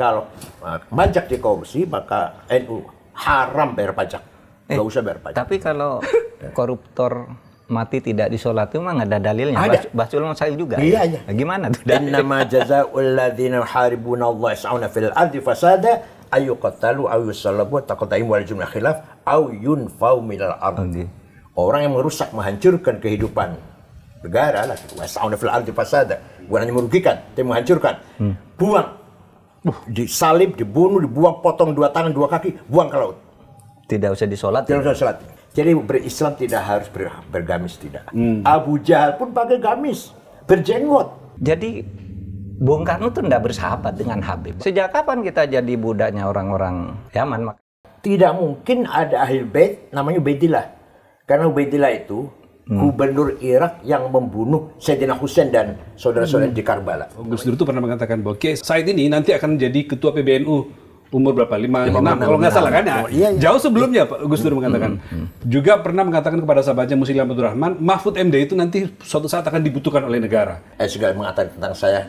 kalau pajak di korupsi maka NU haram bayar pajak. Nggak usah bayar pajak. Tapi kalau koruptor mati tidak disolati memang ada dalilnya. Basul Masail juga. Iya, ya? iya. Nah, gimana tuh? Innama jazaa'ul ladzina yuharibuna Allah yas'auna fil ardi fasada ayyuqtalu aw yusallabu taqadda'im wal jumlah khilaf aw yunfau minal ardi. Orang yang merusak, menghancurkan kehidupan negara lah, yas'auna fil ardi fasada, bukan hanya merugikan, tapi menghancurkan. Buang. Disalib, dibunuh, dibuang, potong 2 tangan, 2 kaki, buang ke laut. Tidak usah disolat. Tidak usah sholat. Jadi berislam tidak harus bergamis, tidak. Abu Jahal pun pakai gamis, berjenggot. Jadi Bung Karno tuh tidak bersahabat dengan Habib. Sejak kapan kita jadi budaknya orang-orang Yaman? Tidak mungkin ada ahli bait namanya Ubaidillah. Karena Ubaidillah itu gubernur Irak yang membunuh Sayyidina Husain dan saudara-saudara di Karbala. Gus Dur itu pernah mengatakan bahwa Kiai Said ini nanti akan jadi ketua PBNU umur berapa? 5, 6 kalau nggak salah kan? Ya? Iya. Jauh sebelumnya Pak Gus Dur mengatakan. Juga pernah mengatakan kepada sahabatnya Muslim Abdul Rahman, Mahfud MD itu nanti suatu saat akan dibutuhkan oleh negara. Segala mengatakan tentang saya,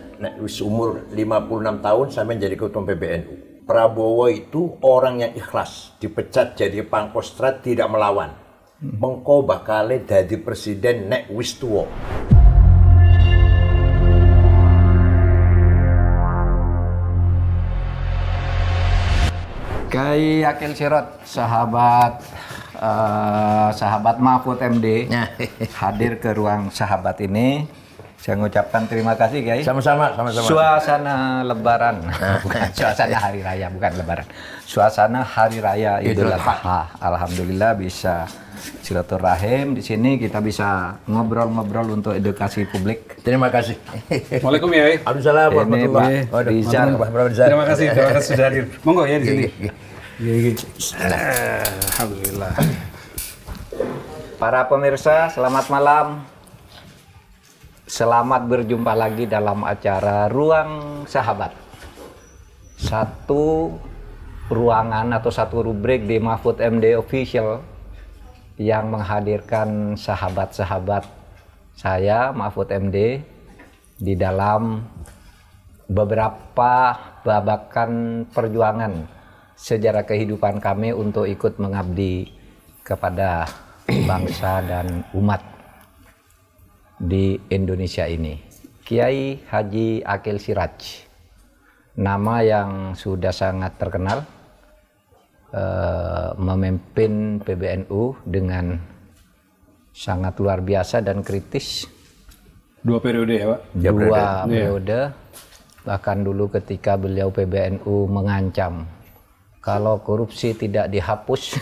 umur 56 tahun saya menjadi ketua PBNU. Prabowo itu orang yang ikhlas, dipecat jadi Pangkostrat, tidak melawan. Mengko bakal jadi presiden nek wis tuwa. Kiai Akil Siraj, sahabat Mahfud MD, hadir ke ruang sahabat ini. Saya mengucapkan terima kasih, Kiai. Sama-sama. Suasana Lebaran, bukan suasana Hari Raya, bukan Lebaran. Suasana Hari Raya Idul Adha. Alhamdulillah bisa silaturahim di sini, kita bisa ngobrol-ngobrol untuk edukasi publik. Terima kasih. Assalamualaikum ya. Waalaikumsalam warahmatullahi wabarakatuh. Terima kasih sudah hadir. Monggo ya di sini. Alhamdulillah. Para pemirsa, selamat malam. Selamat berjumpa lagi dalam acara Ruang Sahabat. Satu ruangan atau satu rubrik di Mahfud MD Official yang menghadirkan sahabat-sahabat saya, Mahfud MD, di dalam beberapa babakan perjuangan sejarah kehidupan kami untuk ikut mengabdi kepada bangsa dan umat di Indonesia ini. Kiai Haji Akil Siraj, nama yang sudah sangat terkenal, memimpin PBNU dengan sangat luar biasa dan kritis. 2 periode ya Pak? 2 periode. Bahkan dulu ketika beliau PBNU mengancam kalau korupsi tidak dihapus,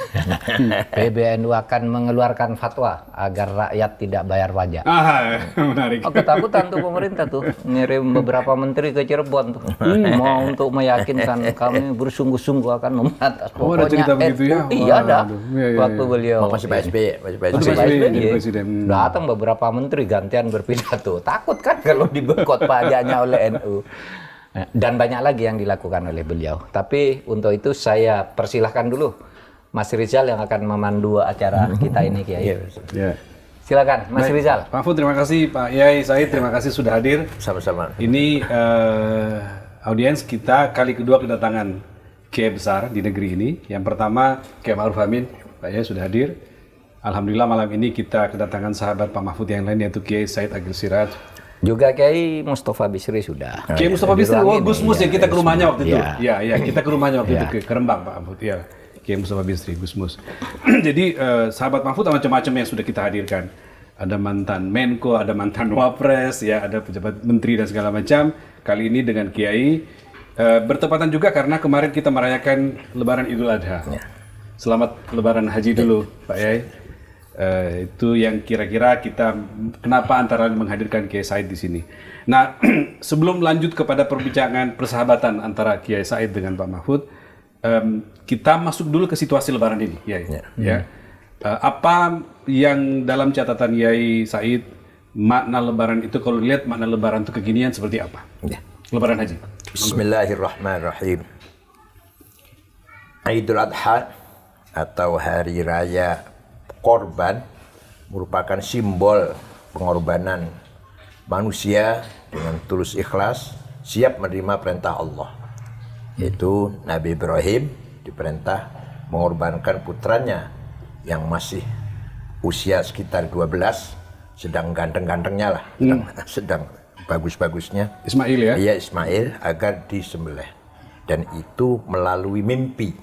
PBNU akan mengeluarkan fatwa agar rakyat tidak bayar pajak. Menarik. Ketakutan tuh pemerintah tuh, ngirim beberapa menteri ke Cirebon tuh, mau untuk meyakinkan kami bersungguh-sungguh akan membatas. Oh, ada cerita begitu ya? Iya ada. Waktu beliau masih Pak SBY, presiden. Datang beberapa menteri gantian berpidato. Takut kan kalau dibekot pajaknya oleh NU. Dan banyak lagi yang dilakukan oleh beliau. Tapi untuk itu saya persilahkan dulu Mas Rizal yang akan memandu acara kita ini, Kiai. Silakan Mas Rizal. Pak Mahfud, terima kasih. Pak Yai Said, terima kasih sudah hadir. Sama-sama. Ini audiens kita kali kedua kedatangan Kiai besar di negeri ini. Yang pertama Kiai Ma'ruf Amin, Pak Yai sudah hadir. Alhamdulillah malam ini kita kedatangan sahabat Pak Mahfud yang lain, yaitu Kiai Said Akil Siraj. Juga Kiai Mustafa Bisri sudah. Kiai Mustafa Bisri, Gus Mus ya, kita ke rumahnya waktu itu. Ya, kita ke rumahnya waktu itu, ke Rembang Pak Mahfud. Ya, Kiai Mustafa Bisri, Gus Mus. Jadi sahabat Mahfud macam-macam yang sudah kita hadirkan. Ada mantan Menko, ada mantan Wapres, ya, ada pejabat menteri dan segala macam. Kali ini dengan Kiai bertepatan juga karena kemarin kita merayakan Lebaran Idul Adha. Selamat Lebaran Haji dulu, Pak Yai. Itu yang kira-kira kita kenapa antara menghadirkan Kiai Said di sini. Nah, sebelum lanjut kepada perbincangan persahabatan antara Kiai Said dengan Pak Mahfud, kita masuk dulu ke situasi Lebaran ini, ya. Apa yang dalam catatan Kiai Said makna Lebaran itu, kalau lihat makna Lebaran itu kekinian seperti apa? Lebaran Haji. Bismillahirrahmanirrahim. Idul Adha atau Hari Raya Korban merupakan simbol pengorbanan manusia dengan tulus ikhlas, siap menerima perintah Allah. Itu Nabi Ibrahim diperintah mengorbankan putranya yang masih usia sekitar 12, sedang ganteng-gantengnya lah, sedang bagus-bagusnya. Ismail ya? Iya, Ismail, agar disembelih. Dan itu melalui mimpi.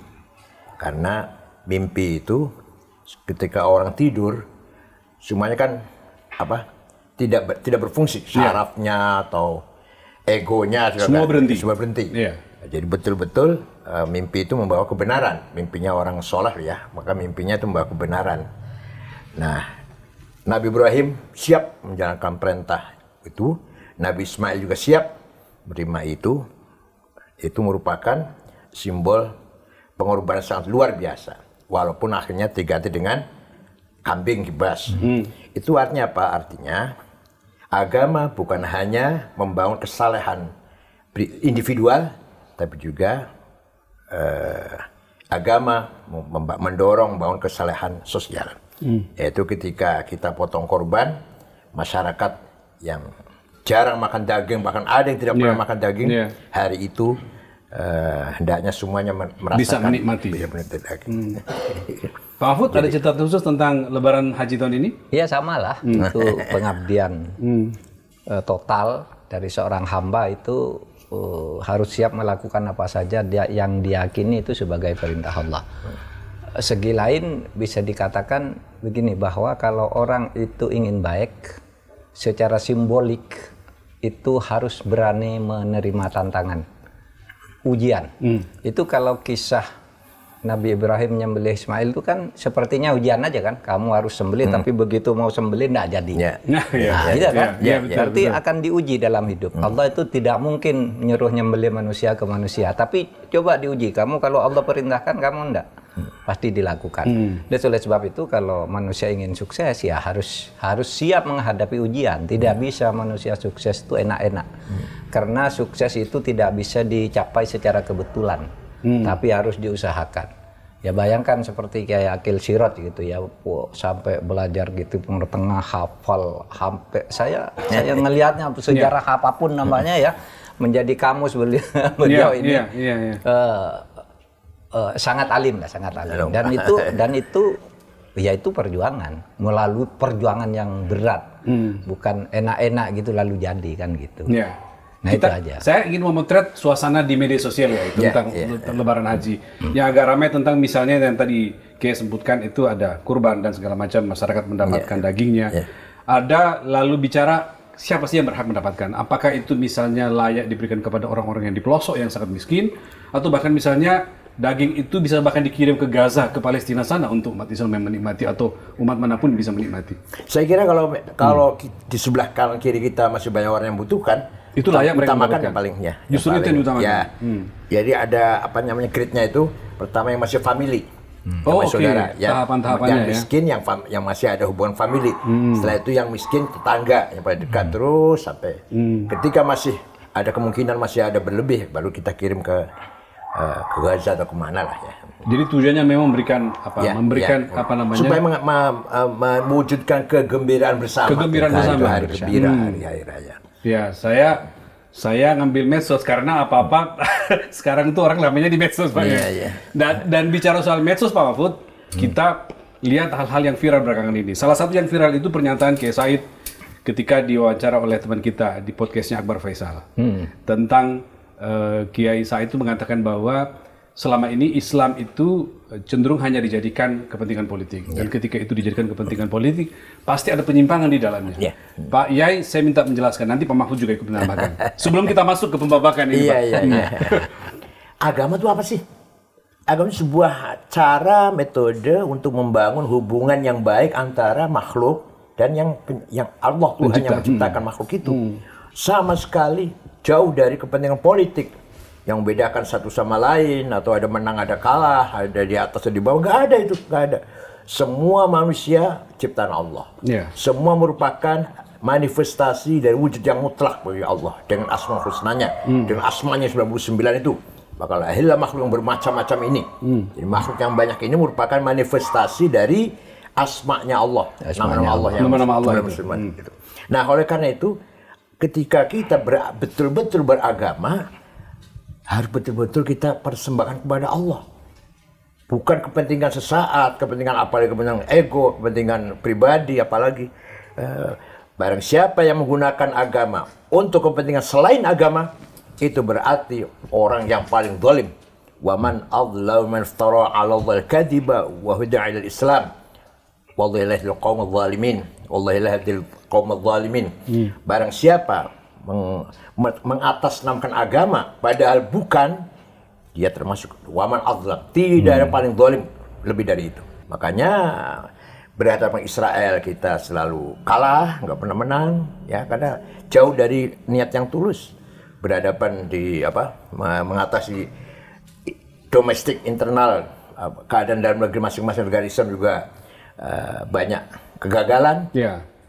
Karena mimpi itu ketika orang tidur semuanya kan tidak berfungsi, sarafnya atau egonya semua berhenti. Yeah. Jadi betul-betul mimpi itu membawa kebenaran. Mimpinya orang soleh ya, maka mimpinya itu membawa kebenaran. Nah, Nabi Ibrahim siap menjalankan perintah itu. Nabi Ismail juga siap menerima itu. Itu merupakan simbol pengorbanan sangat luar biasa. Walaupun akhirnya diganti dengan kambing kibas. Itu artinya apa? Artinya agama bukan hanya membangun kesalehan individual, tapi juga agama mendorong membangun kesalehan sosial. Yaitu ketika kita potong korban, masyarakat yang jarang makan daging, bahkan ada yang tidak pernah makan daging, hari itu hendaknya semuanya merasakan bisa menikmati daging. Pak Mahfud, ada cerita khusus tentang Lebaran Haji tahun ini? Iya, sama lah. Itu pengabdian total dari seorang hamba itu harus siap melakukan apa saja yang diyakini itu sebagai perintah Allah. Segi lain bisa dikatakan begini, bahwa kalau orang itu ingin baik, secara simbolik itu harus berani menerima tantangan, ujian. Itu kalau kisah Nabi Ibrahim menyembelih Ismail itu kan sepertinya ujian aja kan, kamu harus sembelih tapi begitu mau sembelih nggak jadi. Gitu kan? Berarti akan diuji dalam hidup. Allah itu tidak mungkin menyuruh nyembelih manusia ke manusia, tapi coba diuji, kamu kalau Allah perintahkan kamu enggak, pasti dilakukan. Dan oleh sebab itu kalau manusia ingin sukses ya harus siap menghadapi ujian. Tidak bisa manusia sukses itu enak-enak. Karena sukses itu tidak bisa dicapai secara kebetulan. Tapi harus diusahakan. Ya bayangkan seperti kayak Akil Sirot gitu ya, sampai belajar gitu Timur Tengah, hafal sampai saya ngelihatnya sejarah apapun namanya ya, menjadi kamus beliau ini sangat alim lah, sangat alim. Dan itu ya itu perjuangan, melalui perjuangan yang berat, bukan enak-enak gitu lalu jadi kan gitu. Nah, saya ingin memotret suasana di media sosial ya tentang Lebaran Haji. Yang agak ramai tentang misalnya yang tadi Kiai sebutkan itu ada kurban dan segala macam, masyarakat mendapatkan dagingnya. Ada lalu bicara siapa sih yang berhak mendapatkan? Apakah itu misalnya layak diberikan kepada orang-orang yang di pelosok yang sangat miskin, atau bahkan misalnya daging itu bisa bahkan dikirim ke Gaza, ke Palestina sana untuk umat Islam yang menikmati, atau umat manapun bisa menikmati. Saya kira kalau di sebelah kanan kiri kita masih banyak orang yang membutuhkan, itu layak mereka utamakan yang palingnya. Justru itu yang utamakan. Ya. Jadi ada grade-nya itu, pertama yang masih family. Saudara, tahapan-tahapannya yang miskin, yang masih ada hubungan family. Setelah itu yang miskin tetangga yang paling dekat terus sampai ketika masih ada kemungkinan masih ada berlebih, baru kita kirim ke Gaza atau kemana lah ya. Jadi tujuannya memang memberikan supaya mewujudkan kegembiraan bersama. Kegembiraan bersama. Hari gembira, hari raya. Ya, saya ngambil medsos karena apa-apa sekarang tuh orang lamanya di medsos Pak. Dan bicara soal medsos Pak Mahfud, kita lihat hal-hal yang viral belakangan ini. Salah satu yang viral itu pernyataan Kiai Said ketika diwawancara oleh teman kita di podcastnya Akbar Faisal tentang Kiai Said itu mengatakan bahwa selama ini Islam itu cenderung hanya dijadikan kepentingan politik. Dan ketika itu dijadikan kepentingan politik, pasti ada penyimpangan di dalamnya. Pak Yai, saya minta menjelaskan. Nanti Pak Mahfud juga ikut menambahkan. Sebelum kita masuk ke pembabakan ini, Pak. Agama itu apa sih? Agama itu sebuah cara, metode untuk membangun hubungan yang baik antara makhluk dan yang Allah Tuhan yang menciptakan makhluk itu. Sama sekali jauh dari kepentingan politik yang membedakan satu sama lain, atau ada menang ada kalah, ada di atas ada di bawah. Nggak ada itu, nggak ada. Semua manusia ciptaan Allah. Semua merupakan manifestasi dari wujud yang mutlak bagi Allah dengan asma husnanya, dengan asmanya 99 itu. Maka lahirlah makhluk yang bermacam-macam ini. Jadi makhluk yang banyak ini merupakan manifestasi dari asmanya Allah, nama-nama Allah yang gitu. Nah, oleh karena itu ketika kita betul-betul beragama, harus betul-betul kita persembahkan kepada Allah. Bukan kepentingan sesaat, kepentingan apalagi kepentingan ego, kepentingan pribadi apalagi. Barang siapa yang menggunakan agama untuk kepentingan selain agama, itu berarti orang yang paling zalim. Wa man adlamu man iftara 'ala Allahi al-kadhiba wa huda'a ila al-Islam. Wallahu la yahdil qaumaz zalimin. Wallahu la yahdil qaumaz zalimin. Barang siapa mengatasnamakan agama padahal bukan, dia termasuk waman azlam. Tidak ada paling zalim lebih dari itu. Makanya berhadapan Israel kita selalu kalah, nggak pernah menang, ya karena jauh dari niat yang tulus. Berhadapan di mengatasi domestik internal, keadaan dalam negeri masing-masing negara Islam juga banyak kegagalan,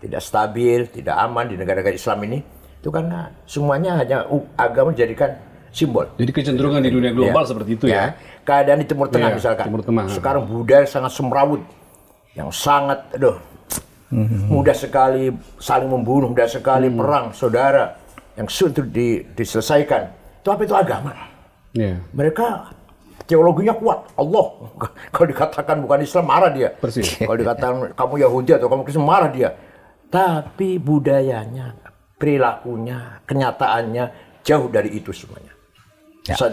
tidak stabil, tidak aman di negara-negara Islam ini. Itu karena semuanya hanya agama dijadikan simbol. Jadi kecenderungan di dunia global seperti itu ya. Keadaan di Timur Tengah misalkan. Timur Tengah. Sekarang budaya sangat semrawut, yang sangat, mudah sekali saling membunuh, mudah sekali perang saudara yang sulit diselesaikan. Itu apa? Itu agama. Mereka teologinya kuat. Allah, kalau dikatakan bukan Islam marah dia. Persis. Kalau dikatakan kamu Yahudi atau kamu Kristen marah dia. Tapi budayanya, perilakunya, kenyataannya jauh dari itu semuanya.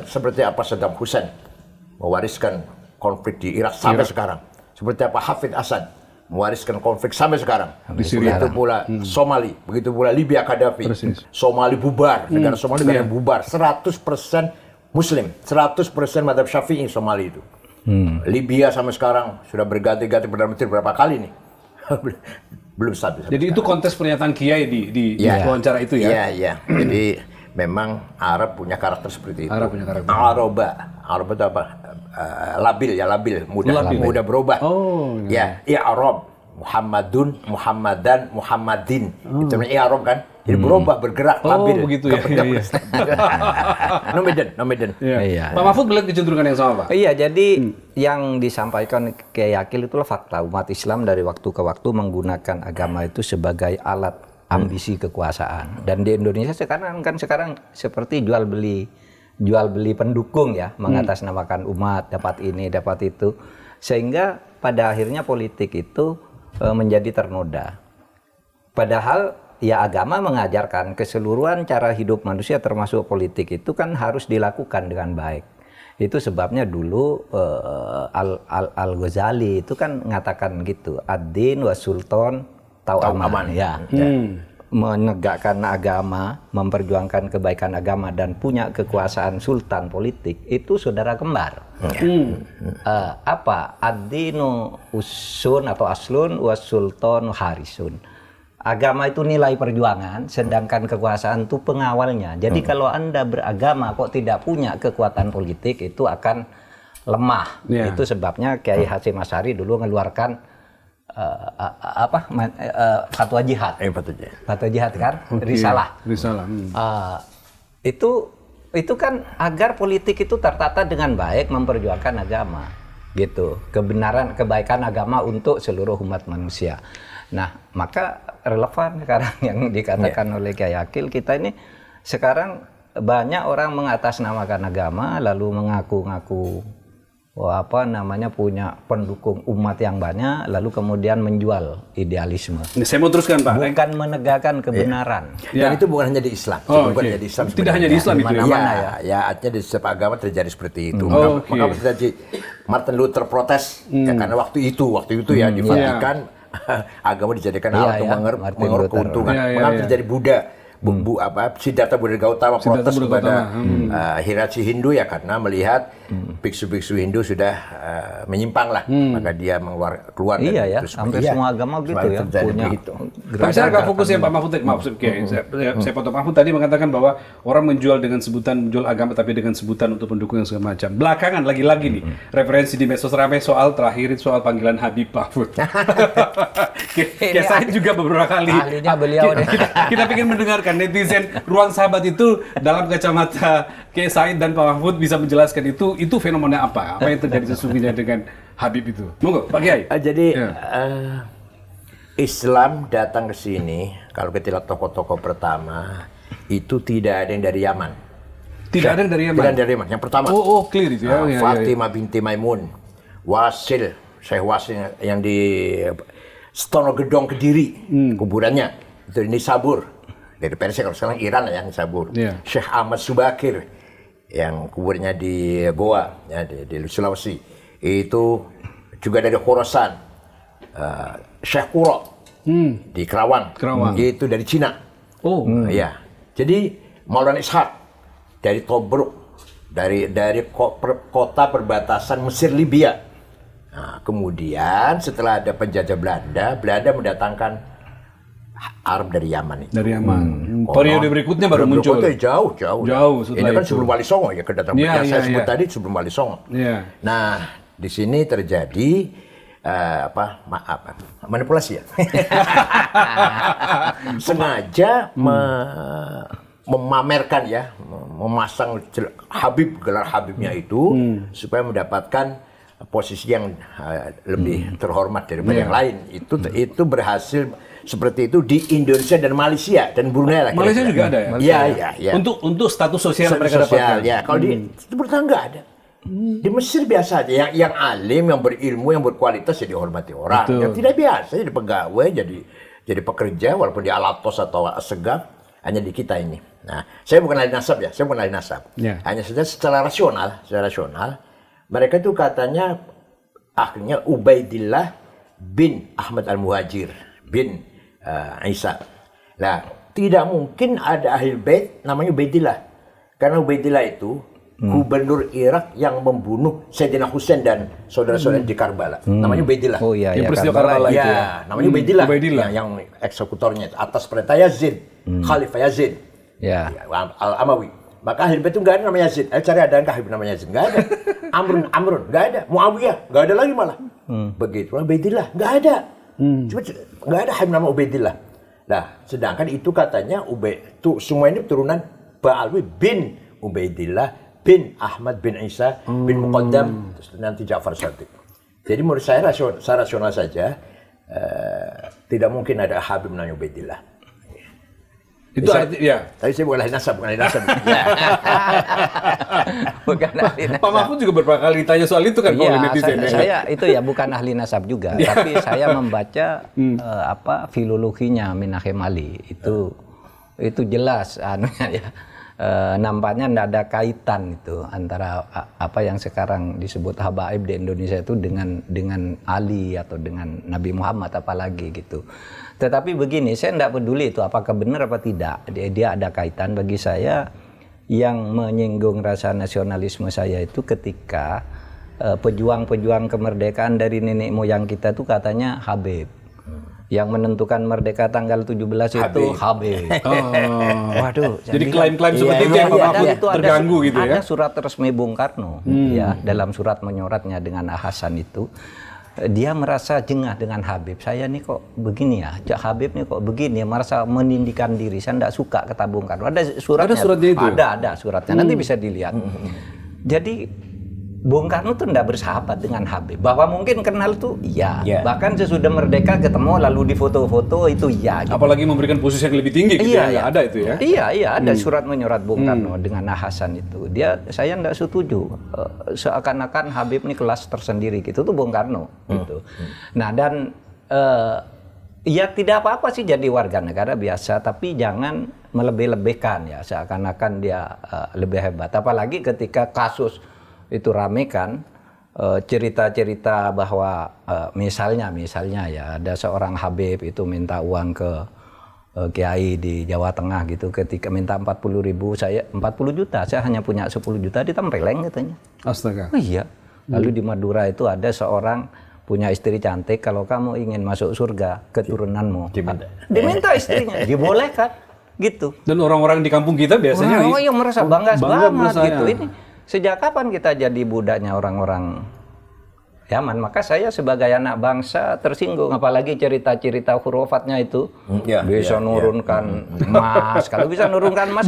Seperti apa Saddam Hussein mewariskan konflik di Irak sampai sekarang. Seperti apa Hafid Assad mewariskan konflik sampai sekarang. Begitu pula Somali, begitu pula Libya Gaddafi. Somali bubar, negara Somali negara bubar. 100% Muslim, 100% madhab Syafi'i Somali itu. Libya sampai sekarang sudah berganti-ganti Perdana Menteri berapa kali nih. Belum stabil. Jadi itu kontes pernyataan Kiai di wawancara itu ya? Iya. Jadi memang Arab punya karakter seperti itu. Arab punya karakter. Arab itu apa? Labil, mudah berubah. Arab, Muhammadun, Muhammadan, Muhammadin. Itu namanya Arab kan? Jadi berubah, bergerak, labil. Begitu ya. Nomaden. Pak Mahfud melihat kecenderungan yang sama, Pak? Iya, jadi yang disampaikan Kiai Aqil itulah fakta. Umat Islam dari waktu ke waktu menggunakan agama itu sebagai alat ambisi kekuasaan. Dan di Indonesia sekarang seperti jual beli pendukung ya, mengatasnamakan umat, dapat ini, dapat itu. Sehingga pada akhirnya politik itu menjadi ternoda. Padahal ya agama mengajarkan keseluruhan cara hidup manusia termasuk politik itu kan harus dilakukan dengan baik. Itu sebabnya dulu Al-Ghazali itu kan mengatakan gitu, ad-din wa sultan tau'aman. Menegakkan agama, memperjuangkan kebaikan agama dan punya kekuasaan sultan politik itu saudara kembar. Ad-dinu usun atau aslun wa sultan harisun. Agama itu nilai perjuangan, sedangkan kekuasaan itu pengawalnya. Jadi kalau Anda beragama kok tidak punya kekuatan politik, itu akan lemah. Itu sebabnya Kiai Hasyim Asy'ari dulu mengeluarkan fatwa jihad. Fatwa jihad kan? Risalah. Itu kan agar politik itu tertata dengan baik, memperjuangkan agama. Gitu. Kebenaran, kebaikan agama untuk seluruh umat manusia. Nah, maka relevan sekarang yang dikatakan oleh Kiai Aqil, kita ini sekarang banyak orang mengatasnamakan agama lalu mengaku-ngaku punya pendukung umat yang banyak lalu kemudian menjual idealisme. Saya mau teruskan, Pak. Bukan menegakkan kebenaran. Dan itu bukan hanya di Islam. Tidak hanya di Islam itu ya. Artinya di setiap agama terjadi seperti itu. Maka terjadi Martin Luther protes karena waktu itu ya di Vatikan agama dijadikan alat untuk mengeruk keuntungan. Mengapa terjadi Buddha? Siddhartha Buddha Gautama protes kepada hierarki Hindu ya karena melihat biksu-biksu Hindu sudah menyimpang lah, maka dia keluar dari itu. Hampir semua agama gitu ya punya. Tapi saya agak fokus ya Pak Mahfud. Saya potong Mahfud tadi mengatakan bahwa orang menjual agama tapi dengan sebutan untuk pendukung yang segala macam. Belakangan lagi-lagi nih referensi di medsos ramai soal panggilan Habib Mahfud. Kayak saya juga beberapa kali. Ahlinya beliau kita ingin mendengarkan netizen Ruang Sahabat itu dalam kacamata Kiai Said dan Pak Mahfud bisa menjelaskan itu fenomena apa yang terjadi sesungguhnya dengan Habib itu. Monggo Pak Kiai. Jadi Islam datang ke sini, kalau kita lihat tokoh-tokoh pertama itu tidak ada yang dari Yaman. Tidak ada yang dari Yaman? Tidak ada dari Yaman. Yang pertama. Oh, clear itu ya. Fatimah binti Maimun. Wasil, Syekh Wasil yang di Stonogedong Kediri, kuburannya. Itu di Nisabur. Dari Persia, kalau sekarang Iran ya, Nisabur. Syekh Ahmad Subakir, yang kuburnya di Goa, ya, di Sulawesi. Itu juga dari Khorasan. Syekh Quro, di Kerawang. Itu dari Cina. Ya. Jadi Maulana Ishaq dari Tobruk, dari kota perbatasan Mesir Libya. Nah, kemudian setelah ada penjajah Belanda mendatangkan Arab dari Yaman itu. Dari Yaman. Periode berikutnya baru muncul. Jauh. Ini kan sebelum Wali Songo ya, kedatangan yang saya sebut tadi sebelum Wali Songo. Nah, di sini terjadi manipulasi ya. Sengaja memamerkan ya, memasang gelar Habibnya itu supaya mendapatkan posisi yang lebih terhormat daripada yang lain. Itu berhasil seperti itu di Indonesia dan Malaysia dan Brunei lah. Malaysia juga ada ya? Iya. Untuk status sosial mereka dapatkan. Ya, kalau di Timur Tengah nggak ada. Di Mesir biasa aja, yang alim, yang berilmu, yang berkualitas ya dihormati orang. Betul. Yang tidak biasa jadi pegawai, jadi pekerja walaupun di Alatos atau Assegaf, hanya di kita ini. Nah, saya bukan ahli nasab ya, Hanya saja secara rasional, mereka itu katanya akhirnya Ubaidillah bin Ahmad Al-Muhajir bin Isa. Nah, tidak mungkin ada ahli bait namanya Ubaidillah. Karena Ubaidillah itu gubernur Irak yang membunuh Sayyidina Husain dan saudara-saudara di Karbala. Namanya Ubaidillah. Oh iya, yang peristiwa Karbala itu. Ya, namanya Ubaidillah. Yang eksekutornya atas perintah Yazid, Khalifah Yazid. Al-Amawi. Maka ahli bait itu nggak ada namanya Yazid. Cari ada Habib namanya Yazid? Nggak ada. Amrun nggak ada. Muawiyah nggak ada lagi malah. Begitu. Ubaidillah nggak ada. Cuma nggak ada Habib nama Ubaidillah. Nah, sedangkan itu katanya semua ini turunan Ba'alwi bin Ubaidillah bin Ahmad bin Isa bin Muqaddam, nanti Ja'far Shadiq. Jadi menurut saya rasional saja, tidak mungkin ada Habib namanya Ubaidillah. Itu artinya, Tapi saya bukan ahli nasab. Pak Mahfud juga beberapa kali ditanya soal itu kan, oleh netizen. Saya itu ya bukan ahli nasab juga, tapi saya membaca filologinya Minahim Ali itu jelas ya. Nampaknya tidak ada kaitan itu antara apa yang sekarang disebut habaib di Indonesia itu dengan Ali atau dengan Nabi Muhammad apalagi gitu. Tetapi begini, saya tidak peduli itu apakah benar apa tidak. Dia ada kaitan. Bagi saya yang menyinggung rasa nasionalisme saya itu ketika pejuang-pejuang kemerdekaan dari nenek moyang kita itu katanya Habib. Yang menentukan merdeka tanggal 17 itu Habib. Waduh. Jadi klaim-klaim seperti itu yang terganggu gitu ya. Ada surat resmi Bung Karno ya, dalam surat menyoratnya dengan Hasan itu. Dia merasa jengah dengan Habib. Saya nih kok begini ya, Habib nih kok begini, merasa menindikan diri. Saya tidak suka kata Bung Karno. Ada suratnya. Ada suratnya itu? Ada suratnya. Nanti bisa dilihat. Jadi Bung Karno tuh tidak bersahabat dengan Habib. Bahwa mungkin kenal tuh iya. Bahkan sesudah merdeka ketemu lalu di foto-foto itu iya. Gitu. Apalagi memberikan posisi yang lebih tinggi gitu ya. Ada itu ya. Iya, ada surat menyorat Bung Karno dengan Hasan itu. Saya tidak setuju. Seakan-akan Habib ini kelas tersendiri gitu tuh Bung Karno gitu. Nah, dan ya tidak apa-apa sih jadi warga negara biasa, tapi jangan melebih-lebihkan ya, seakan-akan dia lebih hebat. Apalagi ketika kasus itu rame kan, cerita-cerita bahwa misalnya ya ada seorang Habib itu minta uang ke kiai di Jawa Tengah gitu, ketika minta 40 juta, saya hanya punya 10 juta, ditempeleng katanya. Astaga. Oh iya. Lalu di Madura itu ada seorang punya istri cantik, kalau kamu ingin masuk surga keturunanmu diminta istrinya, dibolehkan gitu. Dan orang-orang di kampung kita biasanya yang merasa bangga banget gitu. Ini sejak kapan kita jadi budaknya orang-orang Yaman? Maka saya sebagai anak bangsa tersinggung, apalagi cerita-cerita hurufatnya itu bisa nurunkan emas. Kalau bisa nurunkan emas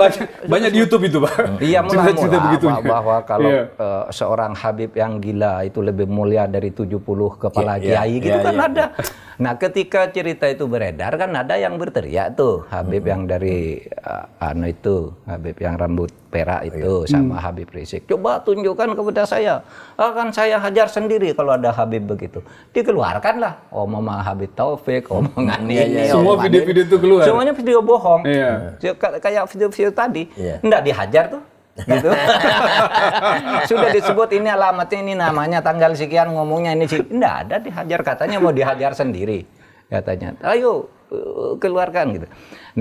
banyak di YouTube itu, Pak. Iya, mula-mula bahwa kalau seorang Habib yang gila itu lebih mulia dari 70 kepala kiai gitu kan ada. Nah, ketika cerita itu beredar kan ada yang berteriak tuh, Habib yang dari Habib yang rambut Perak itu sama Habib Rizik. Coba tunjukkan kepada saya. Akan saya hajar sendiri kalau ada Habib begitu. Dikeluarkanlah omongan Habib Taufik, omongan ini. Semua video-video itu keluar. Semuanya video bohong. Iya. Kayak video-video tadi. Enggak dihajar tuh. Gitu. Sudah disebut ini alamatnya, ini namanya, tanggal sekian, ngomongnya ini sih. Enggak ada dihajar, katanya mau dihajar sendiri. Katanya, ayo keluarkan gitu.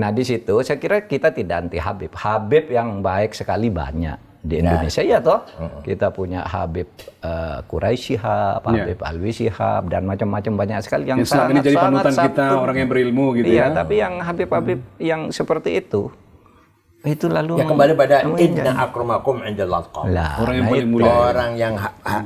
Nah di situ saya kira kita tidak anti Habib. Habib yang baik sekali banyak di Indonesia ya toh. Kita punya Habib Quraisy Shihab, Habib Alwi Shihab dan macam-macam banyak sekali yang selama ini jadi panutan kita, orang yang berilmu gitu ya. Iya, tapi yang Habib-Habib yang seperti itu lalu ya kembali pada inna akramakum indallahi atqakum. Orang yang paling mulia, orang yang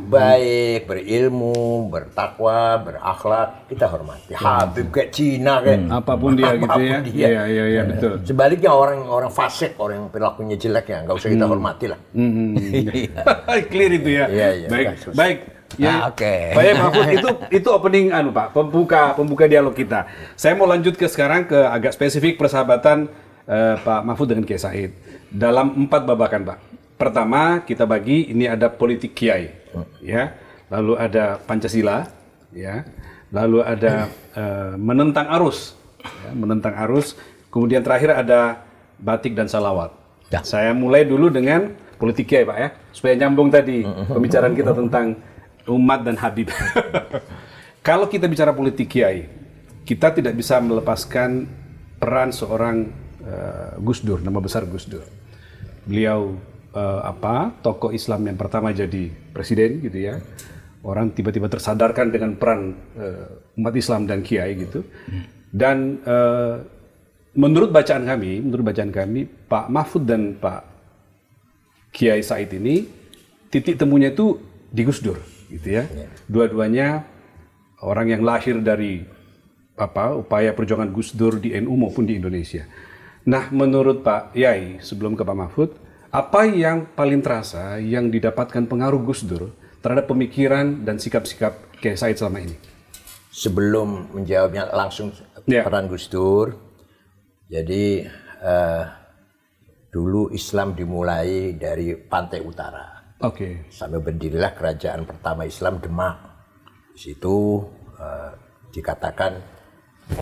baik, berilmu, bertakwa, berakhlak, kita hormati. Habib kayak Cina kayak apapun dia gitu ya. Iya betul. Sebaliknya orang fasik, orang yang perilakunya jelek ya nggak usah kita hormati lah. Clear itu ya. Baik. Ya, oke. Pak Mahfud, itu opening Pak, pembuka dialog kita. Saya mau lanjut sekarang ke agak spesifik persahabatan Pak Mahfud dengan Kiai Said dalam 4 babakan, Pak. Pertama kita bagi ini ada politik kiai, ya, lalu ada Pancasila, ya, lalu ada menentang arus, kemudian terakhir ada batik dan salawat. Ya. Saya mulai dulu dengan politik kiai, Pak, ya, supaya nyambung tadi pembicaraan kita tentang umat dan Habib. Kalau kita bicara politik kiai, kita tidak bisa melepaskan peran seorang Gus Dur, nama besar Gus Dur. Beliau tokoh Islam yang pertama jadi presiden gitu ya. Orang tiba-tiba tersadarkan dengan peran umat Islam dan kiai gitu. Dan menurut bacaan kami, Pak Mahfud dan Pak Kiai Said ini titik temunya itu di Gus Dur gitu ya. Dua-duanya orang yang lahir dari upaya perjuangan Gus Dur di NU maupun di Indonesia. Nah, menurut Pak Yai, sebelum ke Pak Mahfud, apa yang paling terasa yang didapatkan pengaruh Gus Dur terhadap pemikiran dan sikap-sikap Kiai Said selama ini? Sebelum menjawabnya langsung peran Gus Dur, jadi dulu Islam dimulai dari pantai utara. Sampai berdirilah kerajaan pertama Islam Demak. Di situ dikatakan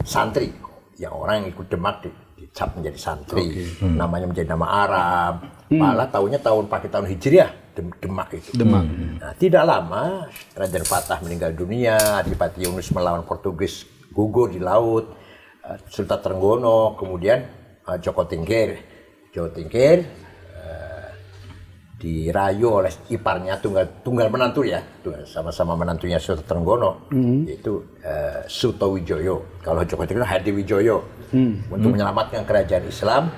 santri, yang orang yang ikut Demak dicap menjadi santri, namanya menjadi nama Arab. Malah pakai tahun Hijriah, Demak itu. Nah, tidak lama Raden Fatah meninggal dunia, Adipati Yunus melawan Portugis gugur di laut, Sultan Trenggono, kemudian Joko Tingkir dirayu oleh iparnya tunggal menantu ya, sama-sama menantunya Sultan Trenggono, yaitu Sutowijoyo. Kalau Joko Tingkir Hadiwijoyo. Untuk menyelamatkan kerajaan Islam,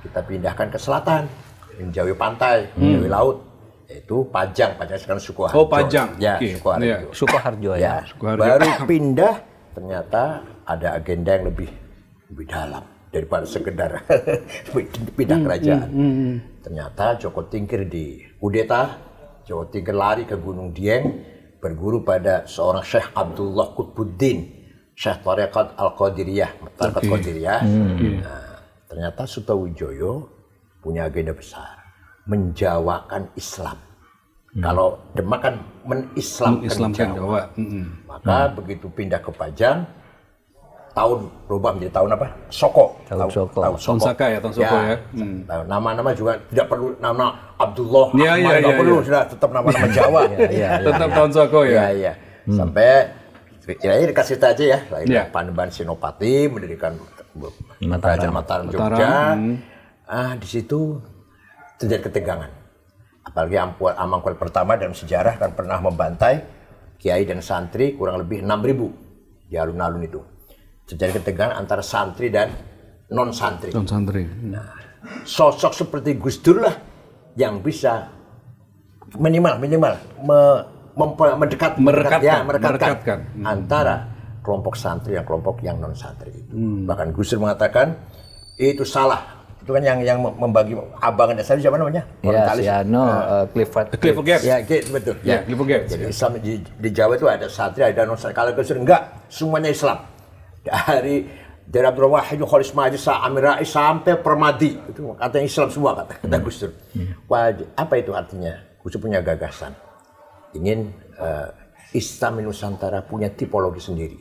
kita pindahkan ke selatan, menjauhi pantai, menjauhi laut, yaitu Pajang sekarang Sukoharjo. Oh, Pajang. Ya, Sukoharjo ya. Baru pindah, ternyata ada agenda yang lebih dalam daripada sekedar pindah kerajaan. Ternyata Joko Tingkir dikudeta, Joko Tingkir lari ke Gunung Dieng, berguru pada seorang Syekh Abdullah Qutbuddin, Syekh Tarekat Al-Qadiriyah, Nah, ternyata Sutowijoyo punya agenda besar, menjawakan Islam. Kalau Demak kan menislamkan Jawa. Maka begitu pindah ke Pajang, tahun berubah menjadi tahun apa? Soko. Tahun Saka ya, tahun Soko ya. Nama-nama juga tidak perlu nama Abdullah, tidak perlu, sudah tetap nama-nama Jawa. Tetap tahun Soko ya. Sampai kira-kira dikasih aja ya, lahirlah Panembahan Senopati, mendirikan Mataram Jogja. Di situ terjadi ketegangan. Apalagi Amangkurat pertama dalam sejarah kan pernah membantai kiai dan santri kurang lebih 6.000 di alun-alun itu. Terjadi ketegangan antara santri dan non-santri. Nah, sosok seperti Gus Dur lah yang bisa minimal merekatkan antara kelompok santri dan kelompok yang non santri itu. Bahkan Gus Dur mengatakan itu salah. Itu kan yang membagi abangan saya siapa namanya? Clifford Geertz. Ya, betul. Ya, Clifford Geertz. Jadi Islam di Jawa itu ada santri, ada non santri. Kalau Gus Dur enggak, semuanya Islam. Dari dari Abdul Wahid, Khalis Majid, Amir Rais sampai Permadi, itu katanya Islam semua kata Gus Dur. Apa itu artinya? Gus Dur punya gagasan, ingin Islam Nusantara punya tipologi sendiri,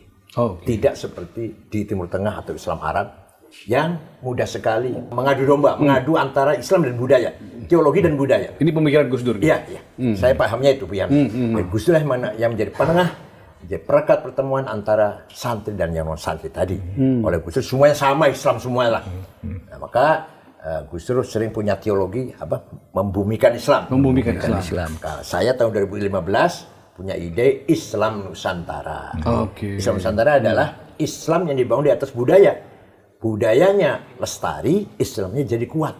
tidak seperti di Timur Tengah atau Islam Arab yang mudah sekali mengadu domba, mengadu antara Islam dan budaya, teologi dan budaya. Ini pemikiran Gus Dur. Iya, iya. Saya pahamnya itu Gus Dur yang menjadi penengah, jadi perekat pertemuan antara santri dan yang non santri tadi. Oleh Gus Dur semuanya sama, Islam semuanya lah. Nah, maka Gus Dur sering punya teologi membumikan Islam. Membumikan Islam. Nah, saya tahun 2015 punya ide Islam Nusantara. Islam Nusantara adalah Islam yang dibangun di atas budaya. Budayanya lestari, Islamnya jadi kuat.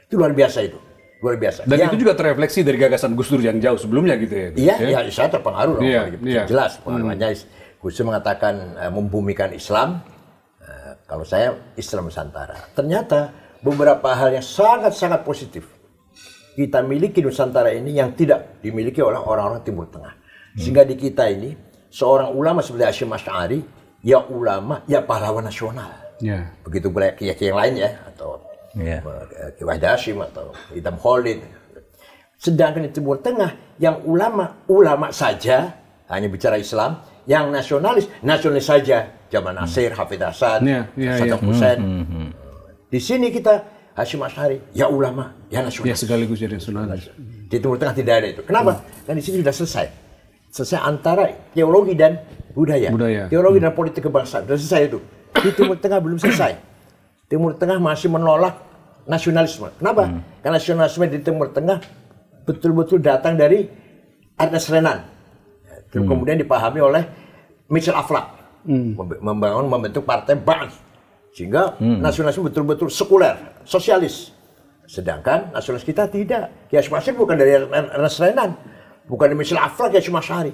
Itu luar biasa itu. Luar biasa. Dan itu juga terrefleksi dari gagasan Gus Dur yang jauh sebelumnya gitu ya? Iya, saya terpengaruh. Jelas pengaruhnya. Gus Dur mengatakan membumikan Islam. Kalau saya Islam Nusantara. Ternyata beberapa hal yang sangat-sangat positif kita miliki Nusantara ini yang tidak dimiliki oleh orang-orang Timur Tengah. Sehingga di kita ini seorang ulama seperti Hasyim Asy'ari, ya ulama, ya pahlawan nasional. Begitu pula kiai-kiai yang lain ya, atau Kiai Wahid Hasyim atau Idham Khalid. Sedangkan di Timur Tengah yang ulama saja hanya bicara Islam, yang nasionalis saja. Jamal Nasir, Hafidz Hasan, Saddam Hussein. Di sini kita Hasyim Asy'ari, ya ulama, ya nasionalis. Ya sekaligus jadi nasionalis. Di Timur Tengah tidak ada itu. Kenapa? Kan di sini sudah selesai antara teologi dan budaya. Teologi dan politik kebangsaan sudah selesai itu. Di Timur Tengah belum selesai. Timur Tengah masih menolak nasionalisme. Kenapa? Karena nasionalisme di Timur Tengah betul-betul datang dari Ernest Renan. Kemudian dipahami oleh Michel Aflaq. Membentuk partai Ba'ath. Sehingga nasionalisme betul-betul sekuler, sosialis. Sedangkan nasionalis kita tidak. Kiai Hasyim Asy'ari bukan dari Ernest Renan. Bukan dari Michel Aflaq, Kiai Hasyim Asy'ari.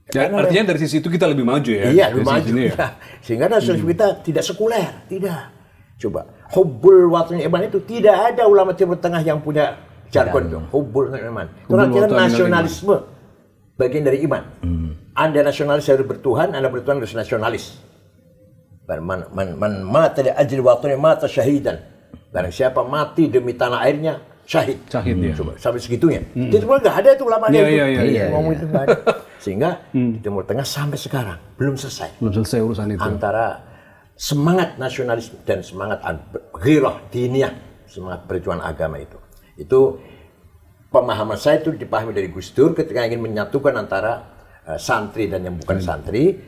Artinya dari sisi itu kita lebih maju ya? Iya, lebih maju. Ya. Sehingga nasionalisme kita tidak sekuler, tidak. Coba, hubbul watani iman itu tidak ada ulama Timur Tengah yang punya jargon itu. Hubbul iman. Itu artinya nasionalisme bagian dari iman. Anda nasionalis harus bertuhan, Anda bertuhan harus nasionalis. Man mata li ajli watani mata syahidan. Barang siapa mati demi tanah airnya, syahid. Coba, sampai segitunya. Di Timur nggak ada itu ulama itu. Ngomong itu nggak ada. Sehingga di Timur Tengah sampai sekarang belum selesai. Belum selesai urusan itu. Antara semangat nasionalisme dan semangat ghirah diniyah, semangat perjuangan agama itu. Itu pemahaman saya itu dipahami dari Gus Dur ketika ingin menyatukan antara santri dan yang bukan santri,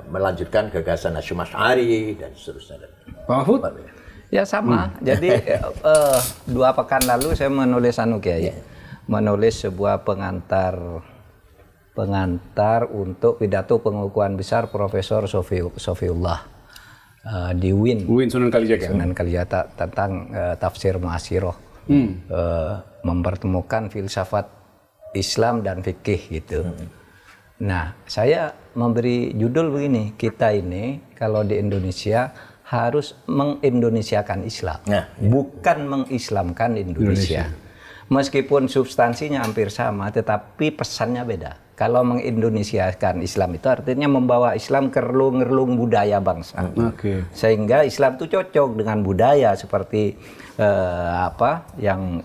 melanjutkan gagasan Hasyim Asy'ari dan seterusnya. Pak Mahfud? Ya sama. Jadi 2 pekan lalu saya menulis menulis sebuah pengantar untuk pidato pengukuhan besar Profesor Sofiullah di UIN Sunan Kalijaga tentang tafsir mu'asyiroh, mempertemukan filsafat Islam dan fikih gitu. Nah, saya memberi judul begini, kita ini kalau di Indonesia harus mengindonesiakan Islam, bukan mengislamkan Indonesia. Meskipun substansinya hampir sama, tetapi pesannya beda. Kalau mengindonesiakan Islam itu artinya membawa Islam ke relung-relung budaya bangsa. Sehingga Islam itu cocok dengan budaya seperti apa yang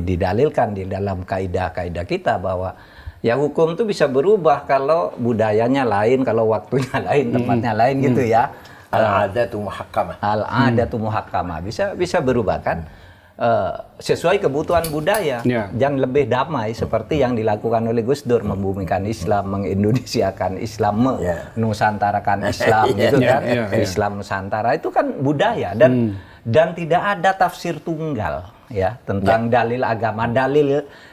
didalilkan di dalam kaidah-kaidah kita bahwa ya hukum itu bisa berubah kalau budayanya lain, kalau waktunya lain, tempatnya lain gitu ya. Al-adatu muhakkamah. Al-adatu muhakkamah bisa berubah kan? Sesuai kebutuhan budaya dan lebih damai seperti yang dilakukan oleh Gus Dur, membumikan Islam, mengindonesiakan Islam, nusantarakan Islam gitu kan. Islam Nusantara itu kan budaya dan tidak ada tafsir tunggal ya tentang dalil agama,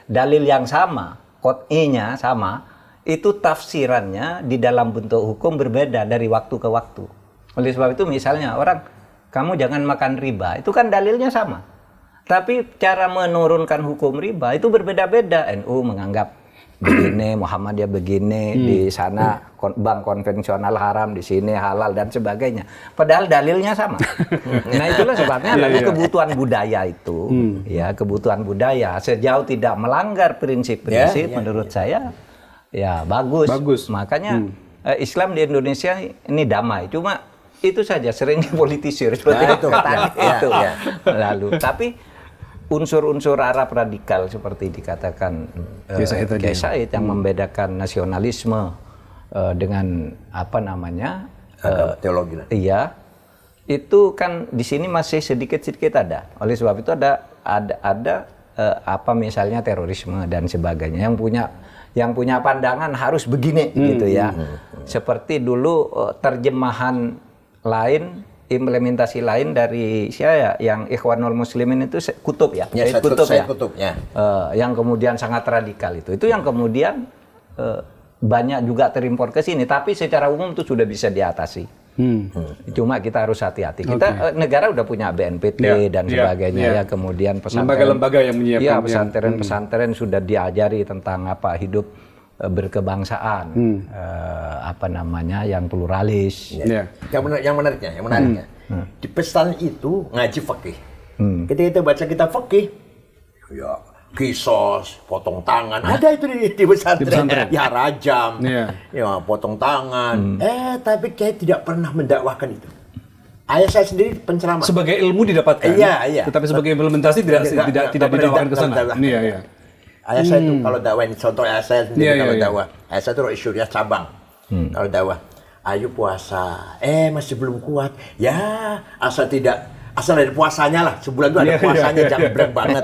dalil yang sama, qot'inya sama, itu tafsirannya di dalam bentuk hukum berbeda dari waktu ke waktu. Oleh sebab itu misalnya orang, kamu jangan makan riba, itu kan dalilnya sama. Tapi cara menurunkan hukum riba itu berbeda-beda. NU menganggap begini, Muhammadiyah begini, di sana bank konvensional haram, di sini halal dan sebagainya. Padahal dalilnya sama. Nah itulah sebabnya lalu kebutuhan budaya itu, ya kebutuhan budaya sejauh tidak melanggar prinsip-prinsip menurut saya ya bagus. Makanya Islam di Indonesia ini damai. Cuma itu saja sering dipolitisir seperti itu. Lalu tapi unsur-unsur Arab radikal seperti dikatakan Kiai Said yang membedakan nasionalisme dengan apa namanya teologi. Iya, itu kan di sini masih sedikit-sedikit ada. Oleh sebab itu ada apa misalnya terorisme dan sebagainya yang punya pandangan harus begini gitu ya. Seperti dulu terjemahan lain, implementasi lain dari saya yang Ikhwanul Muslimin itu Kutub ya, Said Kutub ya. Yang kemudian sangat radikal itu yang kemudian banyak juga terimpor ke sini, tapi secara umum itu sudah bisa diatasi. Cuma kita harus hati-hati. Kita negara udah punya BNPT dan sebagainya ya, kemudian lembaga-lembaga yang menyiapkan. Ya, pesantren sudah diajari tentang apa hidup berkebangsaan, apa namanya yang pluralis. Yang menariknya, di pesan itu ngaji fikih. Ketika kita baca kitab fikih, ya kisos, potong tangan, ada itu di pesantren. Ya rajam, ya potong tangan. Tapi Kiai tidak pernah mendakwahkan itu. Ayah saya sendiri penceramah. Sebagai ilmu didapatkan. Iya. Tetapi sebagai implementasi tidak didakwahkan ke sana. Iya. Ayah saya itu kalau dakwah ini, contoh ayah saya sendiri kalau dakwah. Ayah saya itu Rois Syuriah cabang. Kalau dakwah, ayo puasa. Masih belum kuat. Ya, asal dari puasanya lah. Sebulan itu ada puasanya, jangan berat banget.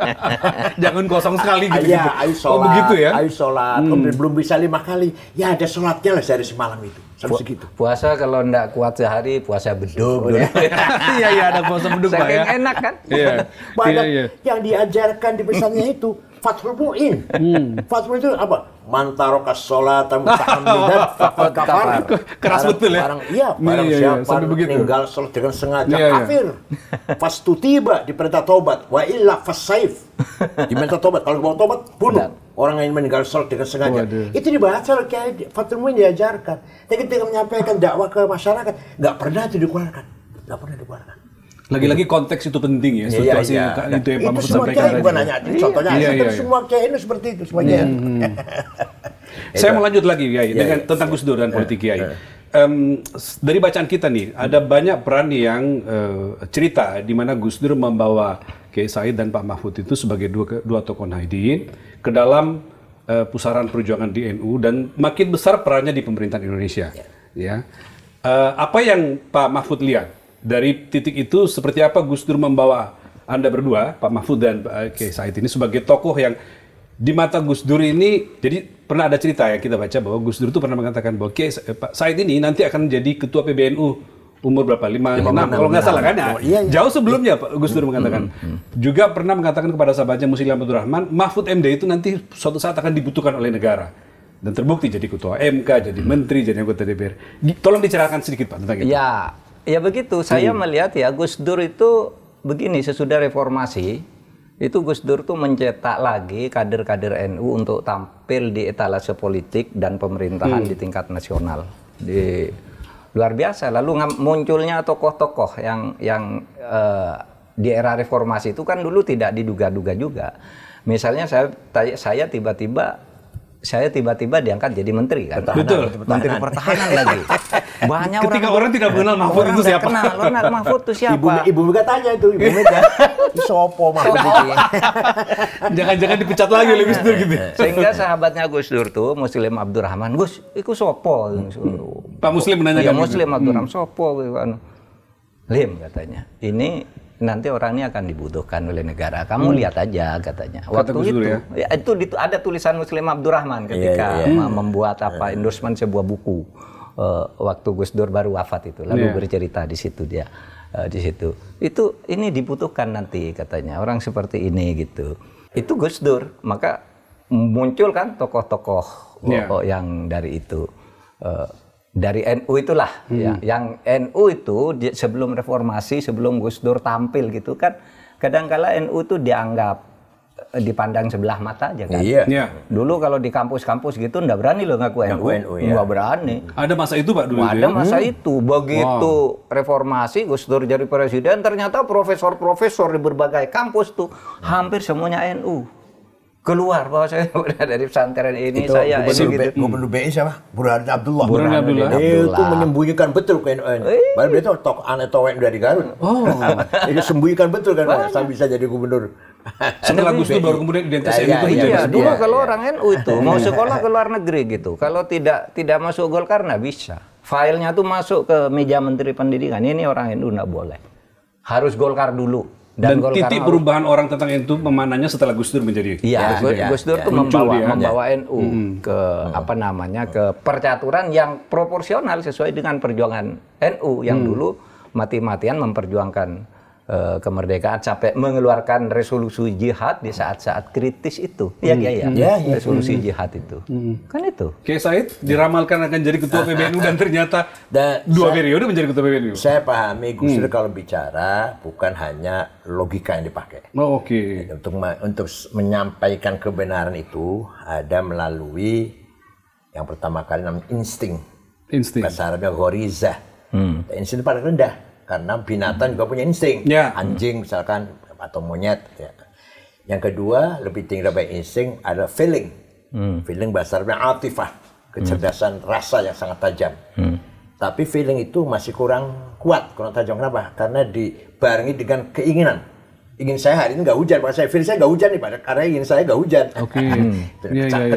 Jangan kosong sekali gitu. Iya, ayo sholat. Begitu ya? Ayo sholat. Belum bisa 5 kali. Ya ada sholatnya lah sehari semalam itu. Sampai segitu. Puasa kalau enggak kuat sehari, puasa beduk. Iya, ada puasa beduk Pak ya. Enak kan? Banyak yang diajarkan di pesannya itu. Fathul Mu'in. Fathul itu apa? Mantarokas sholatan muta'ammidan faqad kafar. Keras betul ya. Barang siapa meninggal sholat dengan sengaja kafir. Fastutiba diperintah tobat, wa illa fasaif. Diminta tobat, kalau mau tobat bunuh. Orang yang meninggal sholat dengan sengaja. Itu dibaca oleh Kiai Fathul Mu'in diajarkan. Tapi ketika menyampaikan dakwah ke masyarakat, nggak pernah itu dikeluarkan. Lagi-lagi konteks itu penting ya, situasi itu yang Pak Mahfud sampaikan tadi. Bukan hanya contohnya, semua Kiai ini seperti itu semuanya. Saya mau lanjut lagi Kiai dengan tentang Gus Dur dan politik Kiai. Dari bacaan kita nih, ada banyak peran yang cerita di mana Gus Dur membawa Kiai Said dan Pak Mahfud itu sebagai dua tokoh Nahdien ke dalam pusaran perjuangan di NU dan makin besar perannya di pemerintahan Indonesia. Ya, apa yang Pak Mahfud lihat? Dari titik itu, seperti apa Gus Dur membawa Anda berdua, Pak Mahfud dan Pak Kiai Said ini sebagai tokoh yang di mata Gus Dur ini, jadi pernah ada cerita ya kita baca bahwa Gus Dur itu pernah mengatakan bahwa Pak Said ini nanti akan menjadi ketua PBNU umur berapa? 5, 6 kalau nggak salah kan? Jauh sebelumnya Pak Gus Dur mengatakan. Juga pernah mengatakan kepada sahabatnya Muslim Abdul Rahman, Mahfud MD itu nanti suatu saat akan dibutuhkan oleh negara. Dan terbukti jadi ketua MK, jadi menteri, jadi anggota DPR. Tolong diceritakan sedikit Pak tentang itu. Ya begitu, saya melihat ya Gus Dur itu begini, sesudah reformasi, itu Gus Dur tuh mencetak lagi kader-kader NU untuk tampil di etalase politik dan pemerintahan di tingkat nasional. Luar biasa, lalu munculnya tokoh-tokoh yang di era reformasi itu kan dulu tidak diduga-duga juga. Misalnya saya tiba-tiba diangkat jadi menteri kan. Betul. Menteri Pertahanan lagi. Banyak ketika orang tidak mengenal Mahfud itu siapa? Orang Mahfud itu siapa? Ibu Mega tanya itu, Ibu Mega. Sopo Mahfud itu. Jangan-jangan dipecat lagi oleh Gus Dur gitu. Sehingga sahabatnya Gus Dur tuh Muslim Abdul Rahman, Gus, iku sopo? Pak Muslim menanyakan. Iya, Muslim Abdul Rahman sopo? Lim katanya. Ini nanti orang ini akan dibutuhkan oleh negara. Kamu lihat aja katanya. Waktu itu, itu ada tulisan Muslim Abdurrahman ketika membuat endorsement sebuah buku waktu Gus Dur baru wafat itu. Lalu bercerita di situ dia di situ. Itu ini dibutuhkan nanti katanya orang seperti ini gitu. Itu Gus Dur. Maka muncul kan tokoh-tokoh yang dari itu. Dari NU itulah ya. Yang NU itu sebelum reformasi, sebelum Gus Dur tampil gitu kan, kadangkala NU itu dianggap dipandang sebelah mata aja kan. Dulu kalau di kampus-kampus gitu nggak berani loh ngaku NU, nggak berani. Ada masa itu Pak dulu. Ada masa itu. Begitu reformasi Gus Dur jadi presiden, ternyata profesor-profesor di berbagai kampus tuh hampir semuanya NU. keluar bahwa saya udah dari pesantren ini itu saya gubernur BI siapa? Burhanuddin Abdullah. Burhanuddin Abdullah. Itu menyembunyikan betul ke NU. Padahal dia tuh tok aneh towek dari Garut. Itu sembunyikan betul kan sampai bisa jadi gubernur. Setelah Gus Dur baru kemudian identitas NU itu iya, dulu kalau orang NU itu mau sekolah ke luar negeri gitu. Kalau tidak masuk Golkar nggak bisa. Filenya tuh masuk ke meja Menteri Pendidikan. Ini orang NU nggak boleh. Harus Golkar dulu. Dan titik perubahan orang tentang itu pemandannya setelah Gus Dur menjadi. Iya, Gus Dur tuh membawa NU ke apa namanya ke percaturan yang proporsional sesuai dengan perjuangan NU yang dulu mati-matian memperjuangkan kemerdekaan sampai mengeluarkan resolusi jihad di saat-saat kritis itu. Iya. Resolusi jihad itu. Kan itu. Kiai Said diramalkan akan jadi ketua PBNU dan ternyata 2 periode menjadi ketua PBNU. Saya pahami Gus Dur kalau bicara bukan hanya logika yang dipakai. Oh, oke. Untuk menyampaikan kebenaran itu ada melalui yang pertama kali namanya insting. Bahasa Arabnya ghoriza. Insting paling rendah. Karena binatang juga punya insting, anjing misalkan atau monyet. Ya. Yang kedua lebih tinggi dari insting adalah feeling, feeling bahasa Arabnya atifah, kecerdasan rasa yang sangat tajam. Tapi feeling itu masih kurang kuat, kurang tajam. Kenapa? Karena dibarengi dengan keinginan. Ingin saya hari ini nggak hujan, maka saya feel saya nggak hujan nih, karena ingin saya nggak hujan.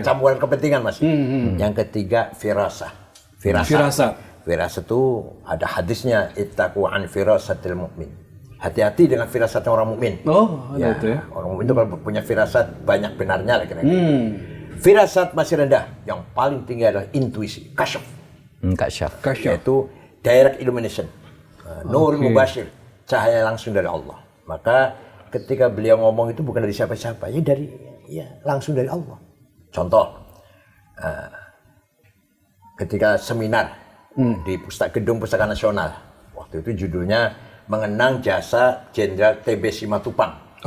Kecampuran kepentingan mas. Yang ketiga firasah. Firasat itu ada hadisnya, ittaqu an firasatil mu'min. Hati-hati dengan firasatnya orang mukmin. Oh, ada itu ya. Orang mukmin itu kalau punya firasat banyak benarnya lah kira-kira. Firasat masih rendah. Yang paling tinggi adalah intuisi, kasyaf. Yaitu direct illumination. Nur mubashir, cahaya langsung dari Allah. Maka ketika beliau ngomong itu bukan dari siapa-siapa, langsung dari Allah. Contoh, ketika seminar di Gedung Pustaka Nasional. Waktu itu judulnya Mengenang Jasa Jenderal TB Simatupang.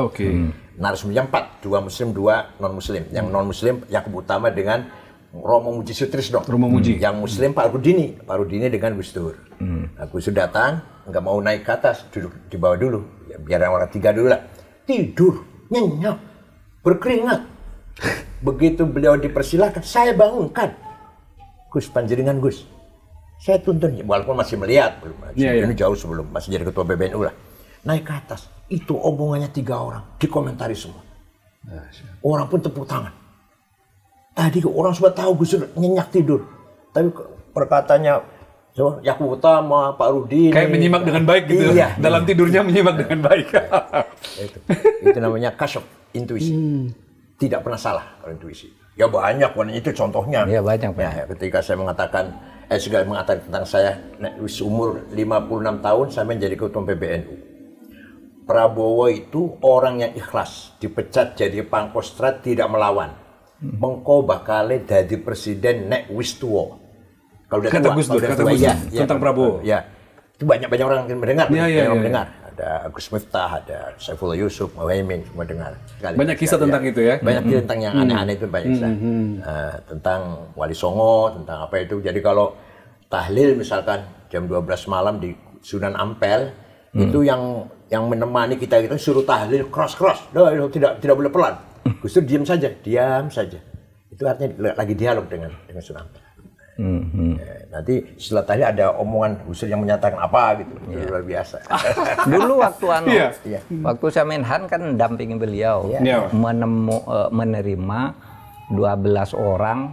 Narasumbernya 4, 2 muslim, 2 non-muslim. Yang non-muslim Yakub Utama dengan Romo Muji Sutrisno. Yang muslim Pak Rudini dengan Gus Dur. Gus Dur datang, nggak mau naik ke atas, duduk di bawah dulu. Ya, biar orang 3 dulu lah. Tidur, nyenyak, berkeringat. Begitu beliau dipersilahkan, saya bangunkan. Gus, panjenengan Gus. Saya tuntun, walaupun masih melihat, ini jauh sebelum masih jadi ketua PBNU lah. Naik ke atas, itu omongannya 3 orang, dikomentari semua. Orang pun tepuk tangan. Tadi orang sudah tahu Gus Dur nyenyak tidur, tapi perkataannya Yakub Utama, Pak Rudini. Kayak menyimak dengan baik gitu. Iya, dalam tidurnya menyimak dengan baik. Itu namanya kasyaf, intuisi. Tidak pernah salah kalau intuisi. Ya banyak, itu contohnya. Ya banyak. Ketika saya mengatakan tentang saya umur 56 tahun saya menjadi ketua PBNU. Prabowo itu orang yang ikhlas, dipecat jadi pangkostrat, tidak melawan. Mengko bakal jadi presiden nek wis tuwa. Kalau udah kata Gus Dur, tentang Prabowo. Ya. Itu banyak orang yang mendengar, mendengar. Ada Agus Miftah, ada Saifullah Yusuf, Muhaimin, semua dengar. Banyak kisah tentang itu ya? Banyak kisah tentang yang aneh-aneh itu banyak kisah. Tentang Wali Songo, tentang apa itu. Jadi kalau tahlil misalkan jam 12 malam di Sunan Ampel, itu yang menemani kita itu suruh tahlil cross. Tidak boleh pelan. Gus Dur diam saja. Itu artinya lagi dialog dengan Sunan Ampel. Nanti setelah tadi ada omongan Gus Dur yang menyatakan apa gitu, luar biasa. Dulu waktu waktu saya Menhan kan dampingi beliau, menerima 12 orang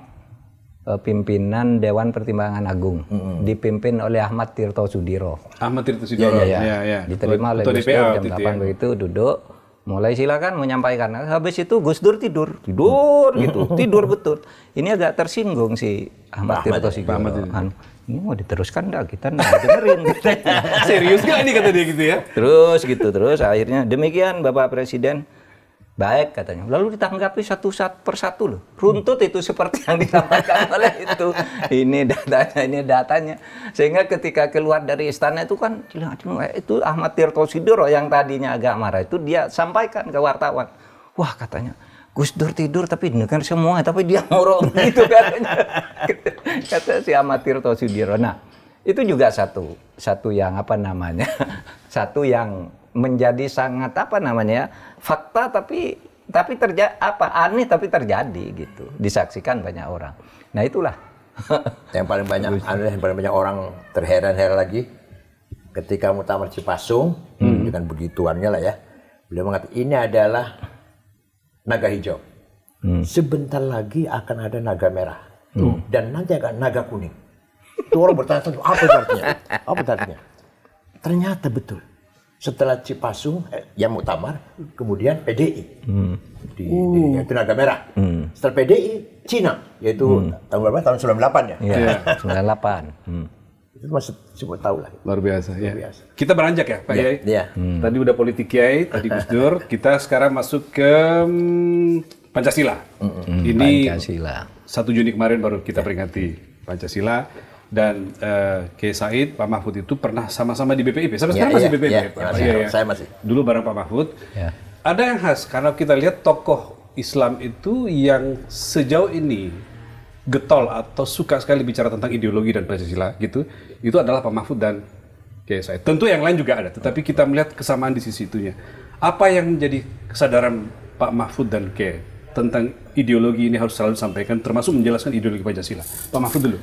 pimpinan Dewan Pertimbangan Agung, dipimpin oleh Ahmad Tirto Sudiro. Diterima oleh Gus Dur jam 8 begitu, duduk. Mulai silakan menyampaikan. Habis itu Gus Dur tidur gitu, tidur betul. Ini agak tersinggung si Ahmad Tirto Sudiro. Ini mau diteruskan enggak? Kita enggak dengerin. Serius nggak ini kata dia gitu ya? Terus akhirnya demikian Bapak Presiden. Baik katanya. Lalu ditanggapi satu persatu loh. Runtut itu seperti yang disampaikan oleh itu. Ini datanya. Sehingga ketika keluar dari istana itu kan itu Ahmad Tirto Sudiro yang tadinya agak marah itu dia sampaikan ke wartawan. Wah katanya Gus Dur tidur tapi dengar semua tapi dia ngorok gitu katanya. Kata si Ahmad Tirto Sudiro. Nah, itu juga satu yang satu yang menjadi sangat fakta tapi tapi aneh tapi terjadi gitu, disaksikan banyak orang. Nah itulah yang paling banyak orang terheran-heran lagi ketika Muktamar Cipasung dengan begituannya lah ya. Beliau mengatakan ini adalah naga hijau. Sebentar lagi akan ada naga merah. Dan nanti akan naga kuning. Itu orang bertanya-tanya, apa itu artinya? Apa itu artinya? Ternyata betul. Setelah Cipasung, yang Muktamar, kemudian PDI. Yaitu naga merah. Setelah PDI, Cina. Yaitu tahun berapa? Tahun 98 ya? Iya, 98. Itu masih coba tahu lah. Luar biasa. Ya. Kita beranjak ya Pak Yai? Iya. Tadi udah politik Kiai, tadi Gus Dur. Kita sekarang masuk ke Pancasila. Ini Pancasila. 1 Juni kemarin baru kita peringati Pancasila. Dan Kiai Said, Pak Mahfud itu pernah sama-sama di BPIP. Sampai sekarang masih BPIP. Saya masih. Dulu bareng Pak Mahfud. Ada yang khas karena kita lihat tokoh Islam itu yang sejauh ini getol atau suka sekali bicara tentang ideologi dan Pancasila gitu. Itu adalah Pak Mahfud dan Kiai Said. Tentu yang lain juga ada, tetapi kita melihat kesamaan di sisi itunya. Apa yang menjadi kesadaran Pak Mahfud dan Kiai tentang ideologi ini harus selalu disampaikan, termasuk menjelaskan ideologi Pancasila? Pak Mahfud dulu.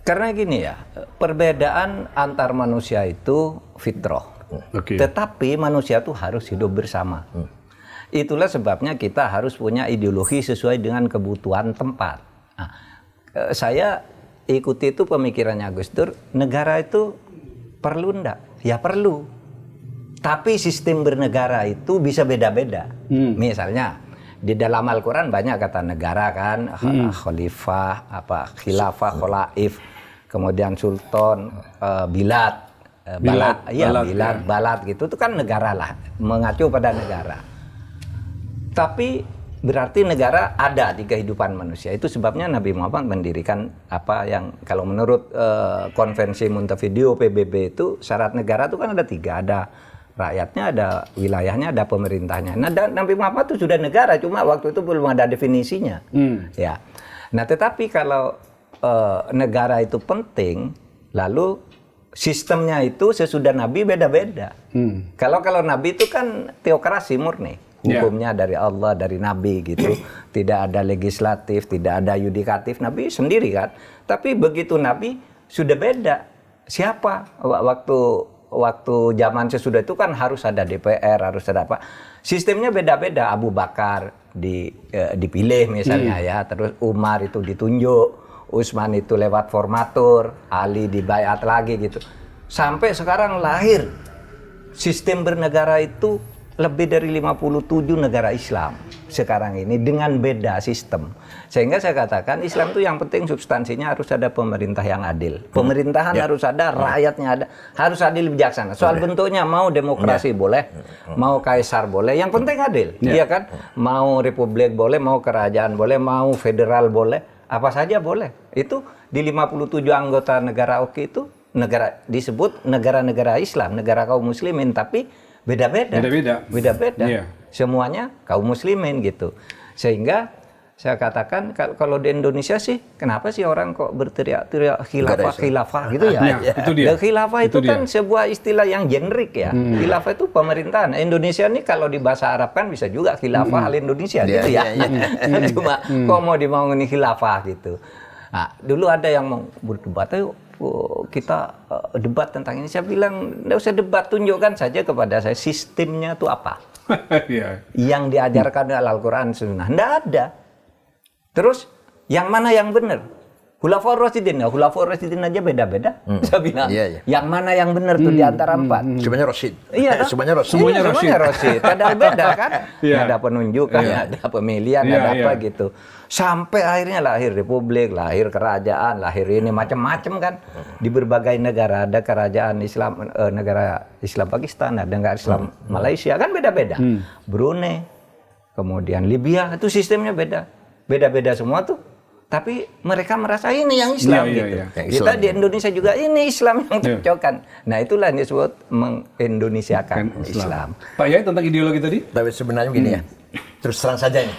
Karena gini ya, perbedaan antar manusia itu fitrah. Tetapi manusia itu harus hidup bersama. Itulah sebabnya kita harus punya ideologi sesuai dengan kebutuhan tempat. Nah, saya ikuti itu pemikirannya Gus Dur, negara itu perlu enggak? Ya perlu. Tapi sistem bernegara itu bisa beda-beda. Misalnya, di dalam Al-Quran banyak kata negara kan, khalifah, khilafah, kholaif, kemudian sultan, bilad, balad gitu, itu kan negara lah, mengacu pada negara. Tapi berarti negara ada di kehidupan manusia. Itu sebabnya Nabi Muhammad mendirikan apa yang kalau menurut konvensi Montevideo PBB itu syarat negara itu kan ada 3, ada rakyatnya, ada wilayahnya, ada pemerintahnya. Nah, Nabi Muhammad itu sudah negara, cuma waktu itu belum ada definisinya. Ya. Nah, tetapi kalau negara itu penting, lalu sistemnya itu sesudah Nabi beda-beda. Kalau Nabi itu kan teokrasi murni, hukumnya dari Allah, dari Nabi gitu. Tidak ada legislatif, tidak ada yudikatif, Nabi sendiri kan. Tapi begitu Nabi sudah beda. Siapa waktu zaman sesudah itu kan harus ada DPR, harus ada apa. Sistemnya beda-beda. Abu Bakar dipilih misalnya ya, terus Umar itu ditunjuk, Utsman itu lewat formatur, Ali dibayat lagi gitu. Sampai sekarang lahir sistem bernegara itu lebih dari 57 negara Islam sekarang ini dengan beda sistem. Sehingga saya katakan Islam itu yang penting substansinya harus ada pemerintah yang adil. Pemerintahan harus ada, rakyatnya ada, harus adil bijaksana. Soal bentuknya mau demokrasi boleh, mau kaisar boleh, yang penting adil. Iya kan? Mau republik boleh, mau kerajaan boleh, mau federal boleh, apa saja boleh. Itu di 57 anggota negara OKI itu disebut negara-negara Islam, negara kaum muslimin, tapi beda-beda. Semuanya kaum muslimin gitu. Sehingga saya katakan kalau di Indonesia sih, kenapa sih orang kok berteriak-teriak khilafah gitu ya? Itu dia. Khilafah itu kan sebuah istilah yang generik ya. Khilafah itu pemerintahan. Indonesia ini kalau di bahasa Arab kan bisa juga khilafah al Indonesia gitu ya. Cuma kok mau dibangun khilafah gitu. Nah, dulu ada yang mau berdebat, ayo kita debat tentang ini. Saya bilang, nggak usah debat, tunjukkan saja kepada saya sistemnya itu apa. Yang diajarkan dalam Al-Quran Sunnah. Nggak ada. Terus, yang mana yang benar? Khulafaur Rasyidin. Khulafaur Rasyidin aja beda-beda. Saya bilang, yang mana yang benar tuh di antara 4? Semuanya Rasyid. Iya, semuanya Rasyid. Semuanya Rasyid. Padahal beda kan? Ada penunjukan, ada pemilihan, ada apa gitu. Sampai akhirnya lahir republik, lahir kerajaan, lahir ini macam-macam kan. Di berbagai negara ada kerajaan Islam, negara Islam Pakistan, ada negara Islam Malaysia, kan beda-beda. Brunei, kemudian Libya, itu sistemnya beda. Beda-beda semua tuh. Tapi mereka merasa ini yang Islam gitu. Kita di Indonesia juga ini Islam yang cocokkan. Nah, itulah yang disebut mengindonesiakan Islam. Pak Yai tentang ideologi tadi? Tapi sebenarnya begini ya. Terus terang saja nih.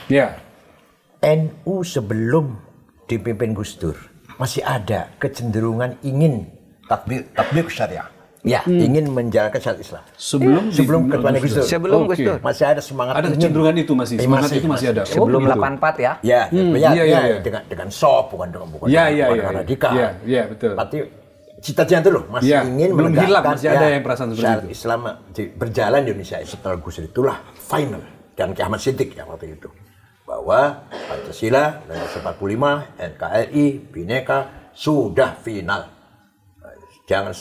NU sebelum dipimpin Gus Dur masih ada kecenderungan ingin tatbik syariah. ingin menjalankan syariat Islam. Sebelum ketuanya Gus Dur. Sebelum Gus Dur. Masih ada semangat. Ada kecenderungan itu semangat itu masih ada. Sebelum 84 ya. Dengan sop, bukan radikal. Iya, betul. Berarti cita-cita itu loh, masih ingin belum hilang, masih ada yang perasaan seperti itu. Islam berjalan di Indonesia setelah Gus Dur itulah final. Dan Ki Ahmad Siddiq ya waktu itu. Bahwa Pancasila, Undang-Undang 45, NKRI, Bhinneka sudah final. Jangan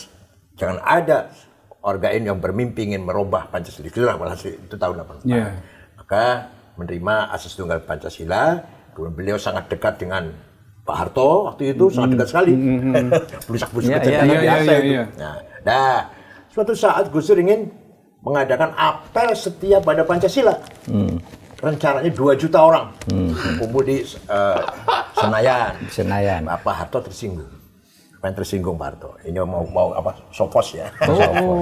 ada organ yang bermimpi ingin merubah Pancasila. Itu tahun 84. Maka menerima asas tunggal Pancasila, kemudian beliau sangat dekat dengan Pak Harto waktu itu, sangat dekat sekali. Blusak-blusuk biasa itu. Nah, suatu saat Gus Dur ingin mengadakan apel setia pada Pancasila. Rencananya 2 juta orang kumpul di Senayan. Pak Harto tersinggung. Apa yang tersinggung Pak Harto? Ini mau apa? Sopos ya.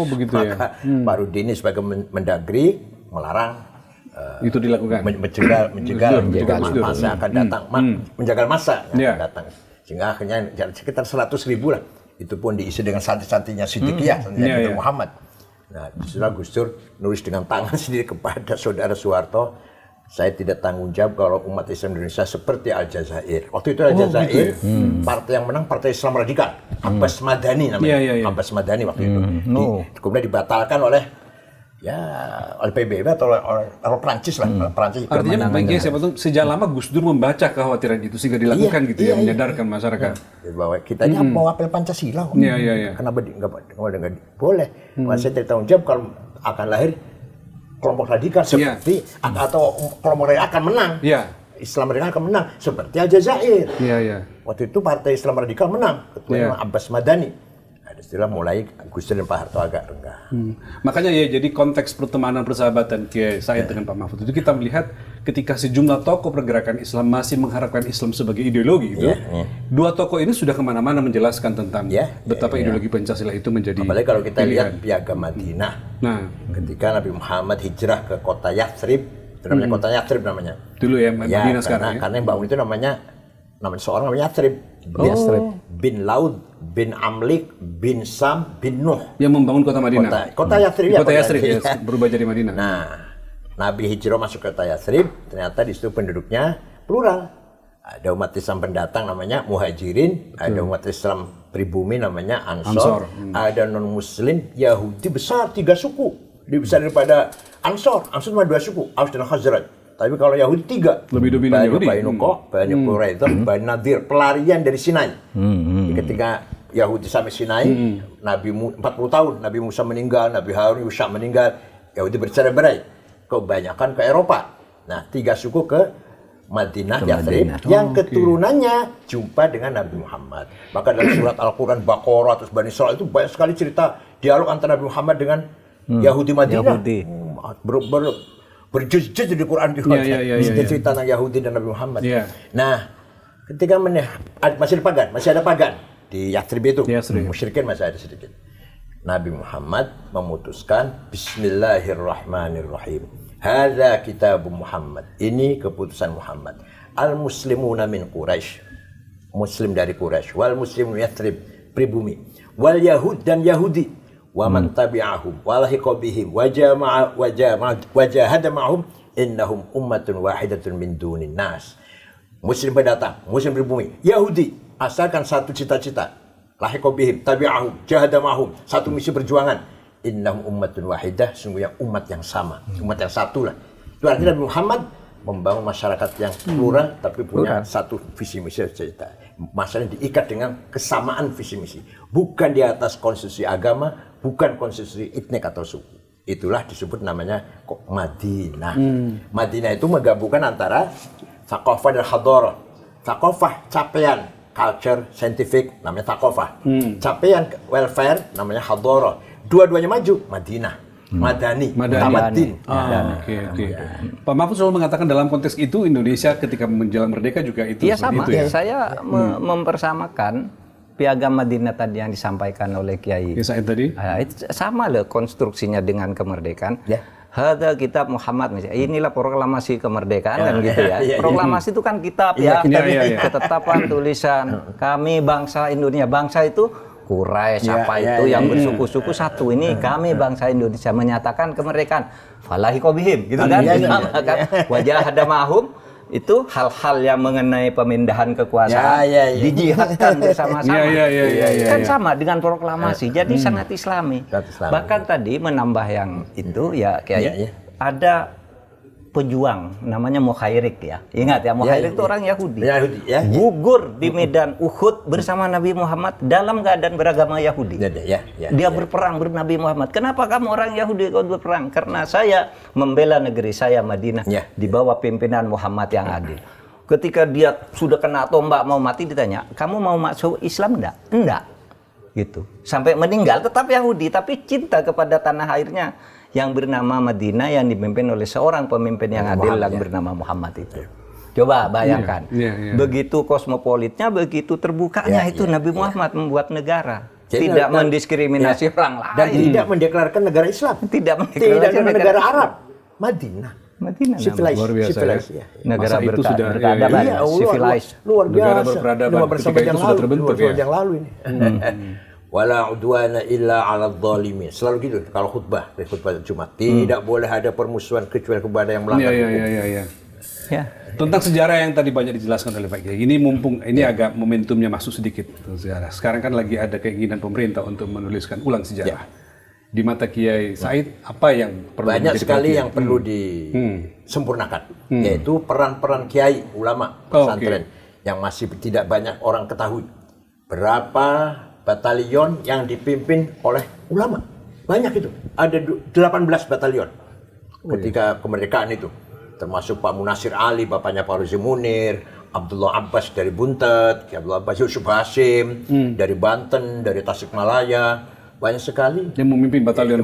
Begitu ya. Pak Rudini sebagai Mendagri melarang itu dilakukan. Menjaga masa akan datang, menjaga masa yang akan datang. Sehingga akhirnya sekitar 100.000 lah. Itu pun diisi dengan santri-santrinya Siddiqiyah, santrinya Muhammad. Nah, setelah Gus Dur nulis dengan tangan sendiri kepada saudara Soeharto, saya tidak tanggung jawab kalau umat Islam Indonesia seperti Aljazair. Waktu itu Aljazair, partai yang menang Partai Islam Radikal, Abbas Madani namanya. Abbas Madani waktu itu. Kemudian dibatalkan oleh PBB atau oleh Prancis lah. Prancis. Artinya bagi siapa tuh sejak lama Gus Dur membaca kekhawatiran itu sehingga dilakukan menyadarkan masyarakat. Bahwa kita ini mau apel Pancasila. Kenapa nggak boleh? Saya tidak tanggung jawab kalau akan lahir kelompok radikal seperti atau kelompok radikal akan menang. Islam radikal akan menang seperti Aljazair. Waktu itu Partai Islam Radikal menang, ketuanya Abbas Madani. Setelah mulai Gus Dur dan Pak Harto agak renggang. Makanya jadi konteks pertemanan persahabatan Kiai Said dengan Pak Mahfud itu kita melihat ketika sejumlah tokoh pergerakan Islam masih mengharapkan Islam sebagai ideologi itu. Dua tokoh ini sudah kemana-mana menjelaskan tentang betapa ideologi Pancasila itu menjadi apalagi kalau kita lihat Piagam Madinah. Ketika Nabi Muhammad hijrah ke kota Yathrib, itu namanya kota Yathrib namanya. Dulu Madinah sekarang. Karena yang bangun itu namanya seorang namanya Yathrib. Bin Laud, bin Amlik, bin Sam, bin Nuh. Yang membangun kota Madinah. Kota Yathrib Kota Yathrib berubah jadi Madinah. Nah, Nabi hijrah masuk ke kota Yathrib, ternyata di situ penduduknya plural. Ada umat Islam pendatang namanya Muhajirin, ada umat Islam pribumi namanya Ansor. Ada non-Muslim Yahudi besar 3 suku. Lebih besar daripada Ansor. Ansor cuma 2 suku, Aus dan Khazraj. Tapi kalau Yahudi 3, lebih dominan Yahudi. Bani Nuqo, Bani Quraidah, Bani Nadir, pelarian dari Sinai. Ketika Yahudi sampai Sinai, Nabi 40 tahun, Nabi Musa meninggal, Nabi Harun, Yusha meninggal, Yahudi bercerai-berai. Kebanyakan ke Eropa. Nah, 3 suku ke Madinah, Yathrib, yang keturunannya jumpa dengan Nabi Muhammad. Maka dalam surat Al-Quran, Baqarah, terus Bani Israil itu banyak sekali cerita dialog antara Nabi Muhammad dengan Yahudi Madinah. Berjuz-juz di Quran juga cerita tentang Yahudi dan Nabi Muhammad. Nah, ketika masih ada pagan di Yathrib itu, musyrikin masih ada sedikit. Nabi Muhammad memutuskan Bismillahirrahmanirrahim. Hadza kitab Muhammad. Ini keputusan Muhammad. Al-muslimuna min Quraisy. Muslim dari Quraisy. Wal muslimun Yathrib, pribumi. Wal Yahud dan Yahudi. Wa man tabi'ahum wa lahiqa bihim wa jahada ma'hum innahum ummatun wahidatun min dunin nas. Muslim pendatang, muslim pribumi, Yahudi asalkan satu cita-cita, lahiqa bihim, tabi'ahum, jahada ma'hum, satu misi perjuangan. Innahum ummatun wahidah, sungguhnya umat yang sama, umat yang satu lah. Itu artinya Nabi Muhammad membangun masyarakat yang plural tapi punya satu visi misi cita. Masalahnya diikat dengan kesamaan visi misi, bukan di atas konstitusi agama, bukan konstitusi etnik atau suku. Itulah disebut namanya Madinah. Madinah itu menggabungkan antara thaqafah dan hadarah. Thaqafah capaian, culture, scientific namanya thaqafah. Capaian welfare namanya hadarah. Dua-duanya maju, Madinah. Madani. Pak Mahfud selalu mengatakan dalam konteks itu Indonesia ketika menjelang merdeka juga itu. Iya sama. Itu, ya? Saya mempersamakan Piagam Madinah tadi yang disampaikan oleh Kiai Said tadi. Itu sama loh konstruksinya dengan kemerdekaan. Hadza kitab Muhammad misalnya. Inilah proklamasi kemerdekaan kan gitu ya. Proklamasi itu kan kitab ketetapan tulisan kami bangsa Indonesia. Bangsa itu Quraisy yang bersuku-suku satu. Ini kami bangsa Indonesia menyatakan kemerdekaan. Falahiqa bihim, gitu kan? Wajah ada mahum itu hal-hal yang mengenai pemindahan kekuasaan dijihadkan bersama-sama. Kan sama dengan proklamasi. Jadi sangat Islami. Bahkan tadi menambah yang itu ada pejuang namanya Mukhairik ya. Ingat ya, Mukhairik itu orang Yahudi. Gugur di medan Uhud bersama Nabi Muhammad dalam keadaan beragama Yahudi. Dia berperang bersama Nabi Muhammad. Kenapa kamu orang Yahudi kau berperang? Karena saya membela negeri saya Madinah di bawah pimpinan Muhammad yang adil. Ketika dia sudah kena tombak mau mati ditanya, "Kamu mau masuk Islam enggak?" "Enggak." Gitu. Sampai meninggal tetap Yahudi tapi cinta kepada tanah airnya yang bernama Madinah yang dipimpin oleh seorang pemimpin yang adil yang bernama Muhammad itu. Coba bayangkan, begitu kosmopolitnya, begitu terbukanya itu Nabi Muhammad membuat negara. Jadi, tidak mendiskriminasi orang lain. Dan tidak mendeklarasikan negara Islam. Tidak mendeklarasikan negara Arab. Madinah. Luar biasa ya. Negara itu sudah beradaban, civilized. Luar biasa. Negara berperadaban ketika itu sudah terbentuk ya. Yang lalu ini. Wala udwana illa 'alal zalimin. Selalu gitu kalau khutbah Jumat. Tidak boleh ada permusuhan kecuali kepada yang melanggar hukum. Tentang sejarah yang tadi banyak dijelaskan oleh Pak Kiai. Ini mumpung ini agak momentumnya masuk sedikit sejarah. Sekarang kan lagi ada keinginan pemerintah untuk menuliskan ulang sejarah. Di mata Kiai Said apa yang perlu banyak sekali yang perlu disempurnakan, yaitu peran-peran kiai ulama pesantren yang masih tidak banyak orang ketahui. Berapa batalion yang dipimpin oleh ulama. Banyak itu. Ada 18 batalion ketika kemerdekaan itu. Termasuk Pak Munasir Ali, bapaknya Pak Ruzi Munir, Abdullah Abbas dari Buntet, Abdullah Abbas Yusuf Hasim, dari Banten, dari Tasikmalaya. Banyak sekali. Yang memimpin batalion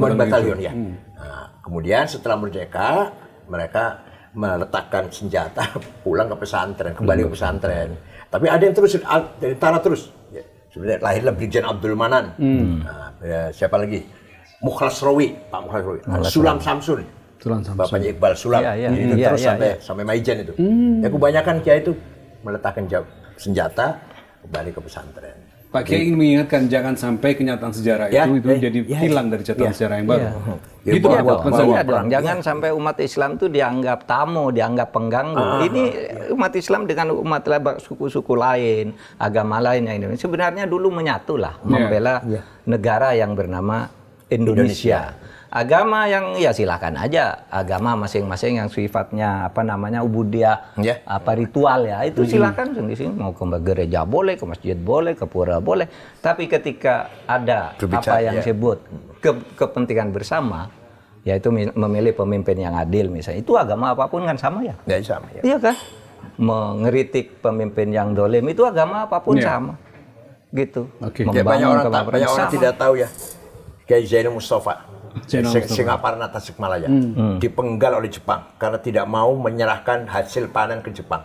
ya. Nah, kemudian setelah merdeka, mereka meletakkan senjata, pulang ke pesantren, kembali ke pesantren. Tapi ada yang terus, dari Tara terus. Sebenarnya lahirlah Brigjen Abdul Manan. Siapa lagi? Mukhlas Rawi, Pak Mukhlas Rawi. Sulam Samsun. Bapaknya Iqbal Sulam. Itu terus sampai Maijen itu. Ya kebanyakan kiai itu meletakkan senjata kembali ke pesantren. Pak Kiai ingin mengingatkan jangan sampai kenyataan sejarah itu jadi hilang dari catatan sejarah yang baru. Gitu dong. Jangan sampai umat Islam itu dianggap tamu, dianggap pengganggu. Ini umat Islam dengan umat suku-suku lain, agama lain yang Indonesia sebenarnya dulu menyatulah membela negara yang bernama Indonesia. Agama yang silakan aja, agama masing-masing yang sifatnya ubudiyah, ritual itu silakan sendiri, mau ke gereja boleh, ke masjid boleh, ke pura boleh. Tapi ketika ada yang disebut kepentingan bersama, yaitu memilih pemimpin yang adil misalnya, itu agama apapun kan sama ya? Sama. Iya kan? Mengeritik pemimpin yang dolim itu agama apapun sama, gitu. Banyak orang tidak tahu ya, Kiai Zainul Mustafa. Singaparna Tasikmalaya dipenggal oleh Jepang karena tidak mau menyerahkan hasil panen ke Jepang.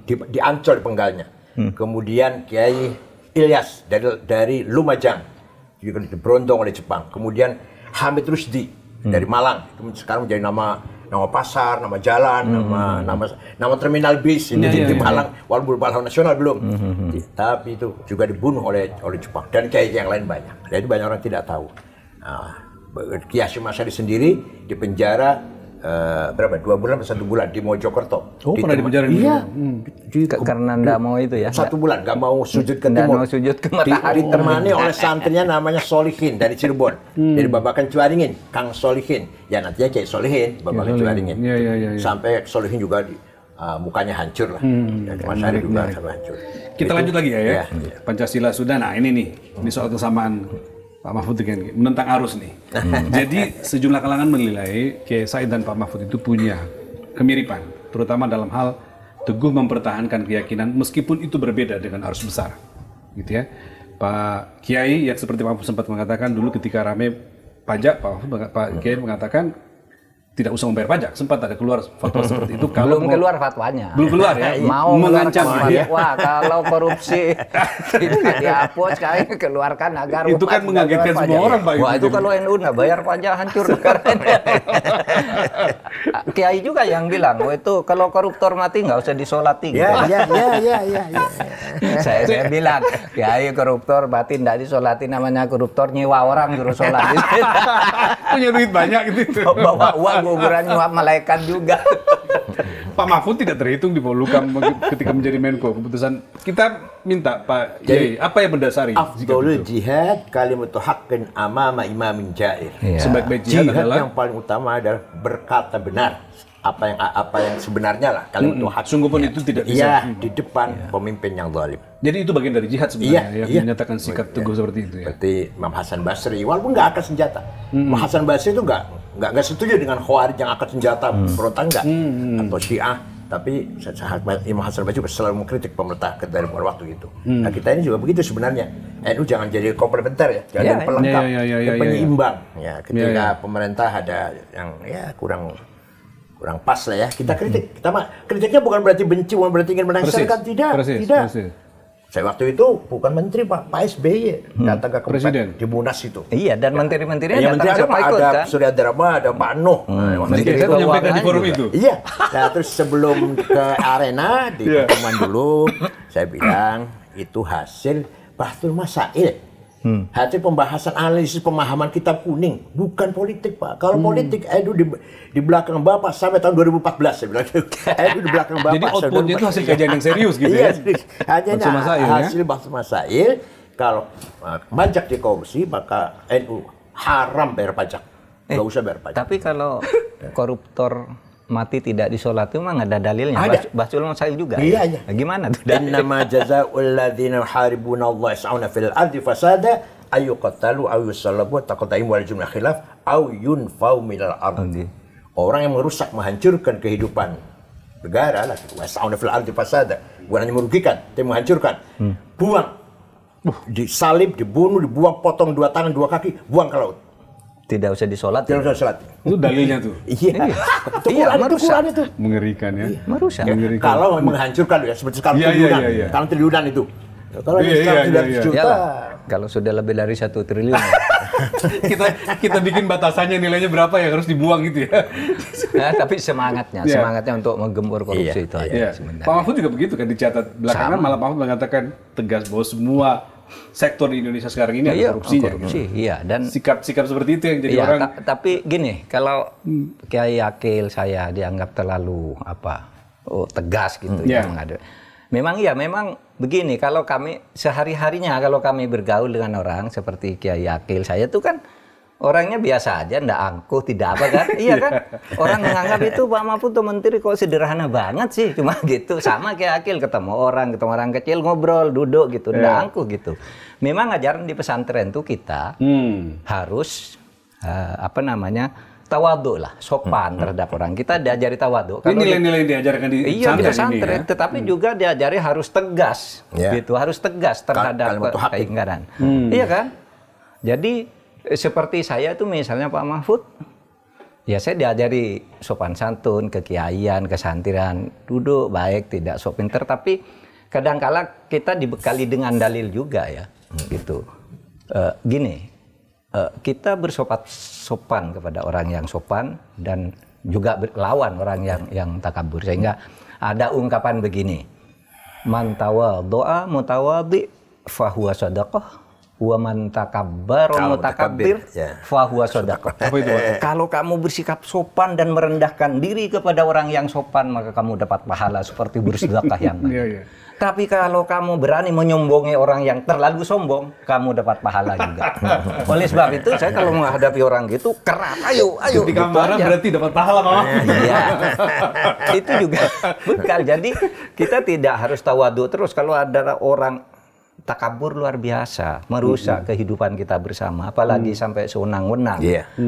Diancol penggalnya. Kemudian Kiai Ilyas dari Lumajang juga diberondong oleh Jepang. Kemudian Hamid Rusdi dari Malang, sekarang menjadi nama pasar, nama jalan, nama terminal bis ini di Malang, walaupun pahlawan nasional belum. Tapi itu juga dibunuh oleh Jepang dan kiai yang lain banyak. Jadi banyak orang tidak tahu. Kiai Hasyim Asy'ari sendiri di penjara 2 bulan atau 1 bulan di Mojokerto. Pernah di penjara? Iya. Karena enggak mau itu ya. 1 bulan enggak mau sujud ke timur. Mau sujud ke matahari. Ditemani oleh santrinya namanya Solihin dari Cirebon. Dari Babakan Cuaringin, Kang Solihin. Ya nantinya Kiai Solihin, Babakan Cuaringin. Sampai Solihin juga mukanya hancur lah. Mas Ari juga sampai hancur. Kita lanjut lagi ya. Pancasila sudah. Nah ini soal kesamaan Pak Mahfud dengan menentang arus nih. Jadi sejumlah kalangan menilai Kiai Said dan Pak Mahfud itu punya kemiripan, terutama dalam hal teguh mempertahankan keyakinan meskipun itu berbeda dengan arus besar, gitu ya. Pak Kiai yang seperti Pak Mahfud sempat mengatakan dulu ketika rame pajak, Pak Kiai mengatakan tidak usah membayar pajak. Sempat ada keluar fatwa seperti itu. Kalau belum keluar fatwanya. Belum keluar ya. Mau mengancam fatwa kalau korupsi tidak dihapus, kayaknya keluarkan agar itu kan mengagetkan semua orang, Pak. Wah, itu kalau NU nggak bayar pajak hancur negara. Kiai juga yang bilang, oh itu kalau koruptor mati nggak usah disolati. Ya. Saya bilang, kiai koruptor mati nggak disolati, namanya koruptor nyewa orang juru sholat. Punya duit banyak gitu. Bawa uang kuburan nyuap malaikat juga. Pak Mahfud tidak terhitung di Polhukam ketika menjadi Menko. Keputusan kita minta Pak Yai, apa yang mendasari? Afdolul jihad kalimatu haqqin amama imamin jair. Sebaik-baik jihad adalah yang paling utama adalah berkata benar. Apa yang sebenarnya lah kalimatu haqq. Sungguh pun itu tidak bisa di depan pemimpin yang zalim. Jadi itu bagian dari jihad sebenarnya yang menyatakan sikap teguh seperti itu ya. Seperti Imam Hasan Basri, walaupun nggak angkat senjata. Imam Hasan Basri itu nggak setuju dengan Khawarij yang angkat senjata berontak atau Syiah. Tapi Imam Hasan Basri juga selalu mengkritik pemerintah dari waktu itu. Nah kita ini juga begitu sebenarnya. NU jangan jadi komplementer ya, jangan pelengkap, penyeimbang. Ya, ketika pemerintah ada yang kurang pas lah ya, kita kritik. Kritiknya bukan berarti benci, bukan berarti ingin menangsalkan, tidak. Saya waktu itu bukan menteri Pak SBY datang ke Presiden di Munas itu. Iya, dan menteri-menterinya datang semua ikut ada kan. Surya Dharma, ada Pak Nuh. Menteri saya menyampaikan di forum itu. Iya. Nah, terus sebelum ke arena di pertemuan dulu, saya bilang itu hasil Bahthul Masail. Hasil pembahasan analisis pemahaman kitab kuning, bukan politik Pak. Kalau politik itu di belakang Bapak sampai tahun 2014 saya bilang. Itu di belakang Bapak. Jadi outputnya itu hasil kajian yang serius gitu ya. Hanya hasil Bahthul Masail. Kalau pajak di korupsi maka NU haram bayar pajak. Nggak usah bayar pajak. Tapi kalau koruptor mati tidak disolati memang ada dalilnya. Bahthul Masail juga. Iya. Nah, gimana tuh? Innama jazaa'ul ladzina yuharibuna Allah yas'auna fil ardi fasada ayyuqtalu aw yusallabu taqadda'im wal jumlah khilaf aw yunfau minal ardi. Orang yang merusak, menghancurkan kehidupan negara lah, yas'auna fil ardi fasada, bukan hanya merugikan, tapi menghancurkan. Buang. Disalib, dibunuh, dibuang, potong 2 tangan, 2 kaki, buang ke laut. Tidak usah disolat. Tidak usah sholat. Itu dalilnya tuh. Iya. Itu Quran itu. Mengerikan ya. Merusak. Kalau menghancurkan ya seperti sekarang triliunan. Sekarang triliunan itu. Kalau sekarang 900 juta. Kalau sudah lebih dari 1 triliun. kita bikin batasannya nilainya berapa yang harus dibuang gitu ya. Nah, tapi semangatnya untuk menggempur korupsi itu aja sebenarnya. Pak Mahfud juga begitu kan dicatat belakangan malah Pak Mahfud mengatakan tegas bahwa semua sektor di Indonesia sekarang ini ada korupsinya. Iya, dan sikap seperti itu yang jadi orang. Tapi gini, kalau Kiai Akil saya dianggap terlalu tegas gitu memang begini, kalau kami sehari-harinya kalau kami bergaul dengan orang seperti Kiai Akil saya itu kan orangnya biasa aja, ndak angkuh, tidak apa kan? Iya kan? Orang menganggap itu Pak Mahfud tuh menteri kok sederhana banget sih, cuma gitu. Sama kayak Akil, ketemu orang kecil ngobrol, duduk gitu, ndak angkuh gitu. Memang ajaran di pesantren tuh kita harus tawadhu lah, sopan terhadap orang. Kita diajari tawadhu. Ini nilai-nilai yang diajarkan di pesantren, tetapi juga diajari harus tegas, gitu, harus tegas terhadap keingkaran. Iya kan? Jadi seperti saya tuh misalnya Pak Mahfud, ya saya diajari sopan santun, kekiaian, kesantiran, duduk baik, tidak sok pinter, tapi kadangkala kita dibekali dengan dalil juga ya, gitu. Kita bersopan kepada orang yang sopan dan juga lawan orang yang takabur, sehingga ada ungkapan begini, man tawadhu'a mutawadhi fahuwa shadaqah. Wa man takabbara mutakabbir fa huwa shadaqah. Kalau kamu bersikap sopan dan merendahkan diri kepada orang yang sopan, maka kamu dapat pahala seperti bersedekah yang banyak. Tapi kalau kamu berani menyombongi orang yang terlalu sombong, kamu dapat pahala juga. Oleh sebab itu saya kalau menghadapi orang gitu keras, ayo di gambaran berarti dapat pahala, Mama. Iya. Itu juga bekal. Jadi kita tidak harus tawadhu terus. Kalau ada orang takabur luar biasa, merusak kehidupan kita bersama, apalagi sampai sewenang-wenang,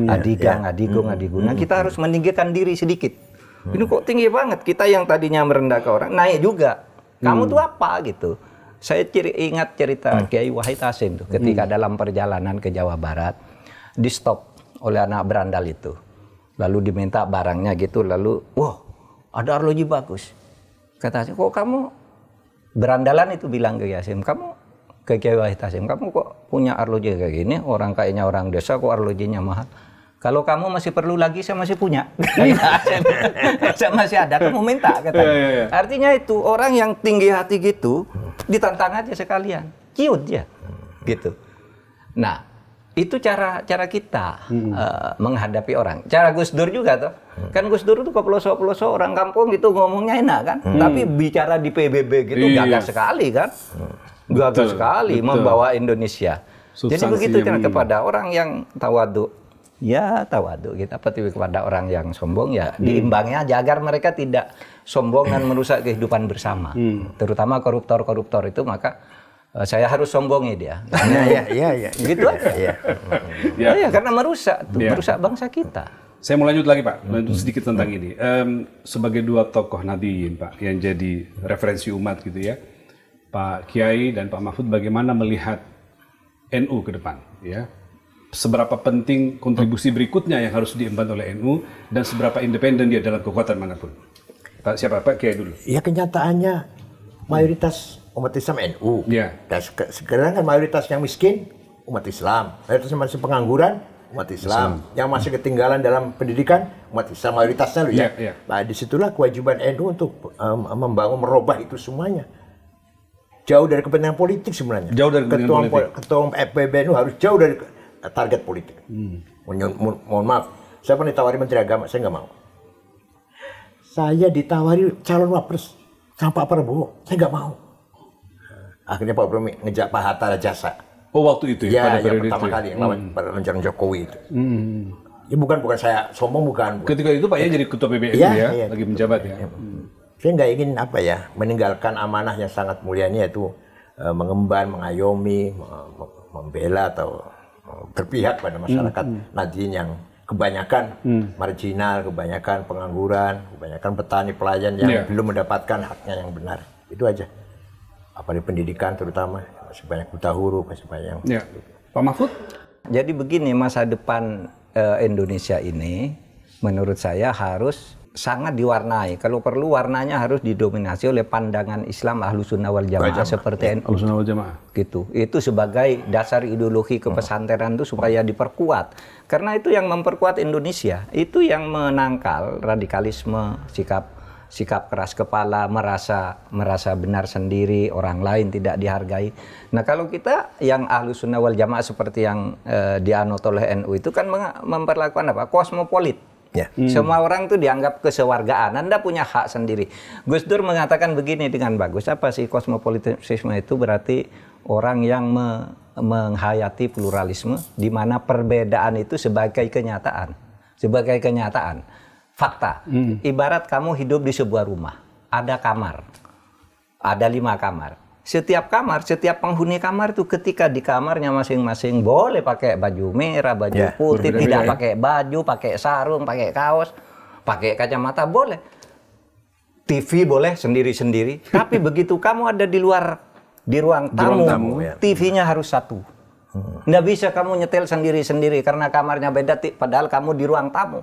adigung. Nah, kita harus meninggikan diri sedikit. Ini kok tinggi banget, kita yang tadinya merendah ke orang, naik juga. Kamu tuh apa gitu? Saya ingat cerita Kiai Wahid Hasyim tuh, ketika dalam perjalanan ke Jawa Barat, di stop oleh anak berandal itu. lalu diminta barangnya gitu, lalu wah ada arloji bagus. Kata saya, kok kamu berandalan itu bilang ke Yasim, kamu ke Kiai Wahid Hasyim, kamu kok punya arloji kayak gini, orang kayaknya orang desa kok arlojinya mahal. Kalau kamu masih perlu lagi, saya masih punya. Saya masih ada, kamu minta katanya. Artinya itu orang yang tinggi hati gitu, ditantang aja sekalian, ciut ya, gitu. Nah, itu cara kita menghadapi orang. Cara Gus Dur juga tuh, kan Gus Dur tuh ke pelosok-pelosok orang kampung gitu ngomongnya enak kan, tapi bicara di PBB gitu gagah sekali kan, gagah sekali membawa Indonesia. Jadi begitu kan kepada orang yang tawadu. Ya tawadu kita, tapi kepada orang yang sombong ya diimbangi aja agar mereka tidak sombong dan merusak kehidupan bersama. Terutama koruptor-koruptor itu, maka saya harus sombongi dia. Iya. Gitu aja. Ya, karena merusak bangsa kita. Saya mau lanjut lagi Pak, lanjut sedikit tentang ini. Sebagai dua tokoh Nahdiyin Pak, yang jadi referensi umat gitu ya, Pak Kiai dan Pak Mahfud bagaimana melihat NU ke depan ya? Seberapa penting kontribusi berikutnya yang harus diemban oleh NU dan seberapa independen dia dalam kekuatan manapun. Siapa Pak Kiai dulu? Ya kenyataannya mayoritas umat Islam NU. Ya. Dan sekarang kan mayoritas yang miskin umat Islam, mayoritas yang masih pengangguran umat Islam, yang masih ketinggalan dalam pendidikan umat Islam mayoritasnya loh ya. Nah disitulah kewajiban NU untuk membangun, merubah itu semuanya. Jauh dari kepentingan politik sebenarnya. Jauh dari kepentingan politik. Ketua PBNU harus jauh dari target politik. Mohon maaf, saya pernah ditawari Menteri Agama, saya nggak mau. Saya ditawari calon wapres sama Pak Prabowo, saya nggak mau. Akhirnya Pak Prabowo ngejak Pak Hatta Rajasa. Oh waktu itu ya? Yang pertama kali yang lawan Jokowi itu. Ya bukan saya sombong bukan. Ketika itu Pak ya jadi ketua PBNU ya, lagi menjabat ya. Saya nggak ingin meninggalkan amanah yang sangat mulia ini, yaitu mengemban, mengayomi, membela atau berpihak pada masyarakat Nahdiyin yang kebanyakan marginal, kebanyakan pengangguran, kebanyakan petani pelayan yang belum mendapatkan haknya yang benar. Itu aja. Apalagi pendidikan terutama, masih banyak buta huruf, masih banyak. Ya. Pak Mahfud? Jadi begini, masa depan Indonesia ini menurut saya harus sangat diwarnai. Kalau perlu warnanya harus didominasi oleh pandangan Islam Ahlussunnah wal Jamaah seperti NU. Ahlussunnah wal Jamaah. Gitu. Itu sebagai dasar ideologi kepesantrenan itu supaya diperkuat. Karena itu yang memperkuat Indonesia. Itu yang menangkal radikalisme, sikap keras kepala, merasa benar sendiri, orang lain tidak dihargai. Nah, kalau kita yang Ahlussunnah wal Jamaah seperti yang dianut oleh NU itu kan memperlakukan apa? Kosmopolit. Ya. Semua orang itu dianggap kesewargaan. Anda punya hak sendiri. Gus Dur mengatakan begini dengan bagus. Apa sih kosmopolitisme itu? Berarti orang yang menghayati pluralisme, di mana perbedaan itu sebagai kenyataan. Sebagai kenyataan. Fakta. Ibarat kamu hidup di sebuah rumah. Ada kamar. Ada 5 kamar. Setiap kamar, setiap penghuni kamar itu ketika di kamarnya masing-masing boleh pakai baju merah, baju putih, tidak pakai baju, pakai sarung, pakai kaos, pakai kacamata, boleh. TV boleh sendiri-sendiri. Tapi begitu kamu ada di ruang tamu, TV-nya harus satu. Nggak bisa kamu nyetel sendiri-sendiri karena kamarnya beda, padahal kamu di ruang tamu.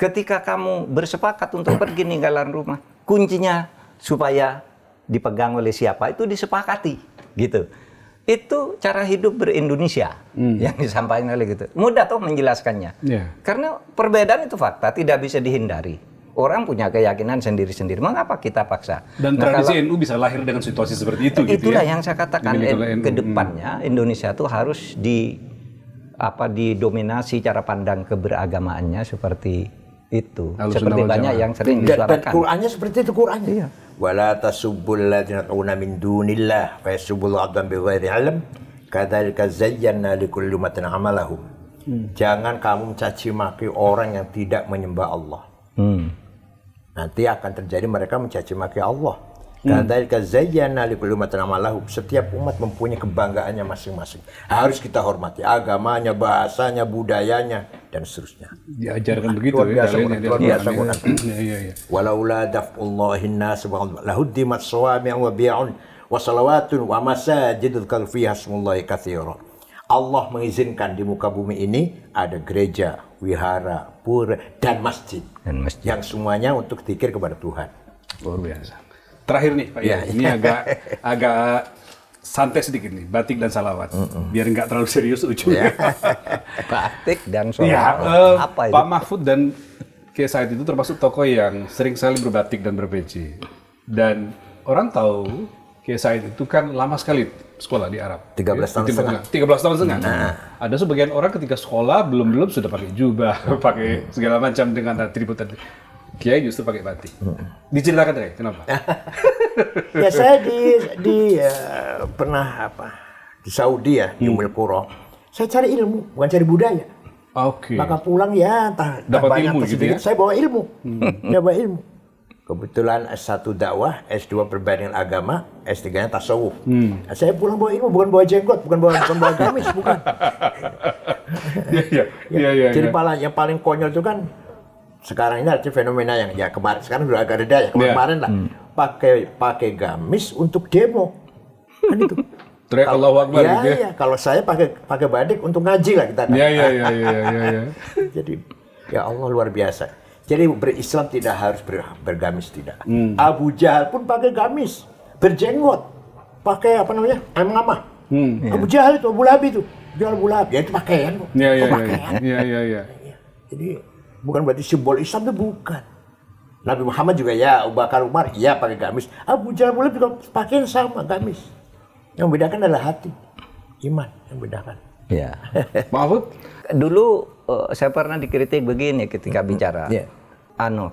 Ketika kamu bersepakat untuk pergi ninggalan rumah, kuncinya supaya dipegang oleh siapa itu disepakati, gitu. Itu cara hidup ber-Indonesia yang disampaikan oleh gitu. Mudah toh menjelaskannya. Karena perbedaan itu fakta, tidak bisa dihindari. Orang punya keyakinan sendiri-sendiri. Mengapa kita paksa? Dan tradisi NU bisa lahir dengan situasi seperti itu. Itulah gitu ya? yang saya katakan ke depannya Indonesia itu harus didominasi cara pandang keberagamaannya seperti itu. Seperti banyak yang sering disuarakan. Dan Qur'annya seperti itu Qur'annya. Iya. Wala tasubbul ladzina tad'una min dunillah fa yasubbul 'abdan bighairi 'ilm kadzalika zayyana likulli ummatin 'amalahum. Jangan kamu mencaci maki orang yang tidak menyembah Allah. Nanti akan terjadi mereka mencaci maki Allah. Kadzalika zayyana likulli ummatin 'amalahum. Setiap umat mempunyai kebanggaannya masing-masing. Harus kita hormati agamanya, bahasanya, budayanya dan seterusnya. Diajarkan begitu luar biasa. Walaula daf'ullahin nas lahuddimat shawami' wa bi'un wa salawatun wa masajidul fiha ismullahi katsira. Allah mengizinkan di muka bumi ini ada gereja, wihara, pura, dan masjid. Yang semuanya untuk zikir kepada Tuhan. Luar biasa. Terakhir nih Pak, ini agak santai sedikit nih, batik dan salawat. Biar nggak terlalu serius ujungnya. Batik dan salawat. Apa itu? Pak Mahfud dan Kiai Said itu termasuk tokoh yang sering sekali berbatik dan berpeci. Dan orang tahu Kiai Said itu kan lama sekali sekolah di Arab. 13 tahun setengah. 13 tahun setengah. Ada sebagian orang ketika sekolah belum sudah pakai jubah, pakai segala macam dengan atribut. Kiai justru pakai batik. Diceritakan deh, kenapa? Ya saya pernah di Saudi ya, di Ummul Qura. Saya cari ilmu, bukan cari budaya. Oke. Maka pulang ya dapat banyak ilmu gitu ya? Saya bawa ilmu. Saya bawa ilmu. Kebetulan S1 dakwah, S2 perbandingan agama, S3-nya tasawuf. Saya pulang bawa ilmu, bukan bawa jenggot, bukan bawa gamis, bukan. Iya. Jadi yang paling konyol itu kan sekarang ini ada fenomena yang ya kemarin sekarang udah agak reda ya kemarin lah pakai gamis untuk demo kan itu. Teriak Allahu Akbar gitu ya. Iya, kalau saya pakai batik untuk ngaji lah kita kan. Iya. Jadi ya Allah luar biasa. Jadi berislam tidak harus bergamis tidak. Abu Jahal pun pakai gamis, berjenggot, pakai apa namanya? Amamah. Abu Jahal itu, Abu Lahab itu, jual Abu Lahab, ya itu pakaian kok. Iya. Jadi bukan berarti simbol Islam itu bukan. Nabi Muhammad juga ya, Abu Bakar Umar ya pakai gamis. Abu Jahal Abu Lahab juga pakaian sama gamis. Yang membedakan adalah hati, iman yang membedakan. Ya. Mahfud? Dulu saya pernah dikritik begini ketika bicara.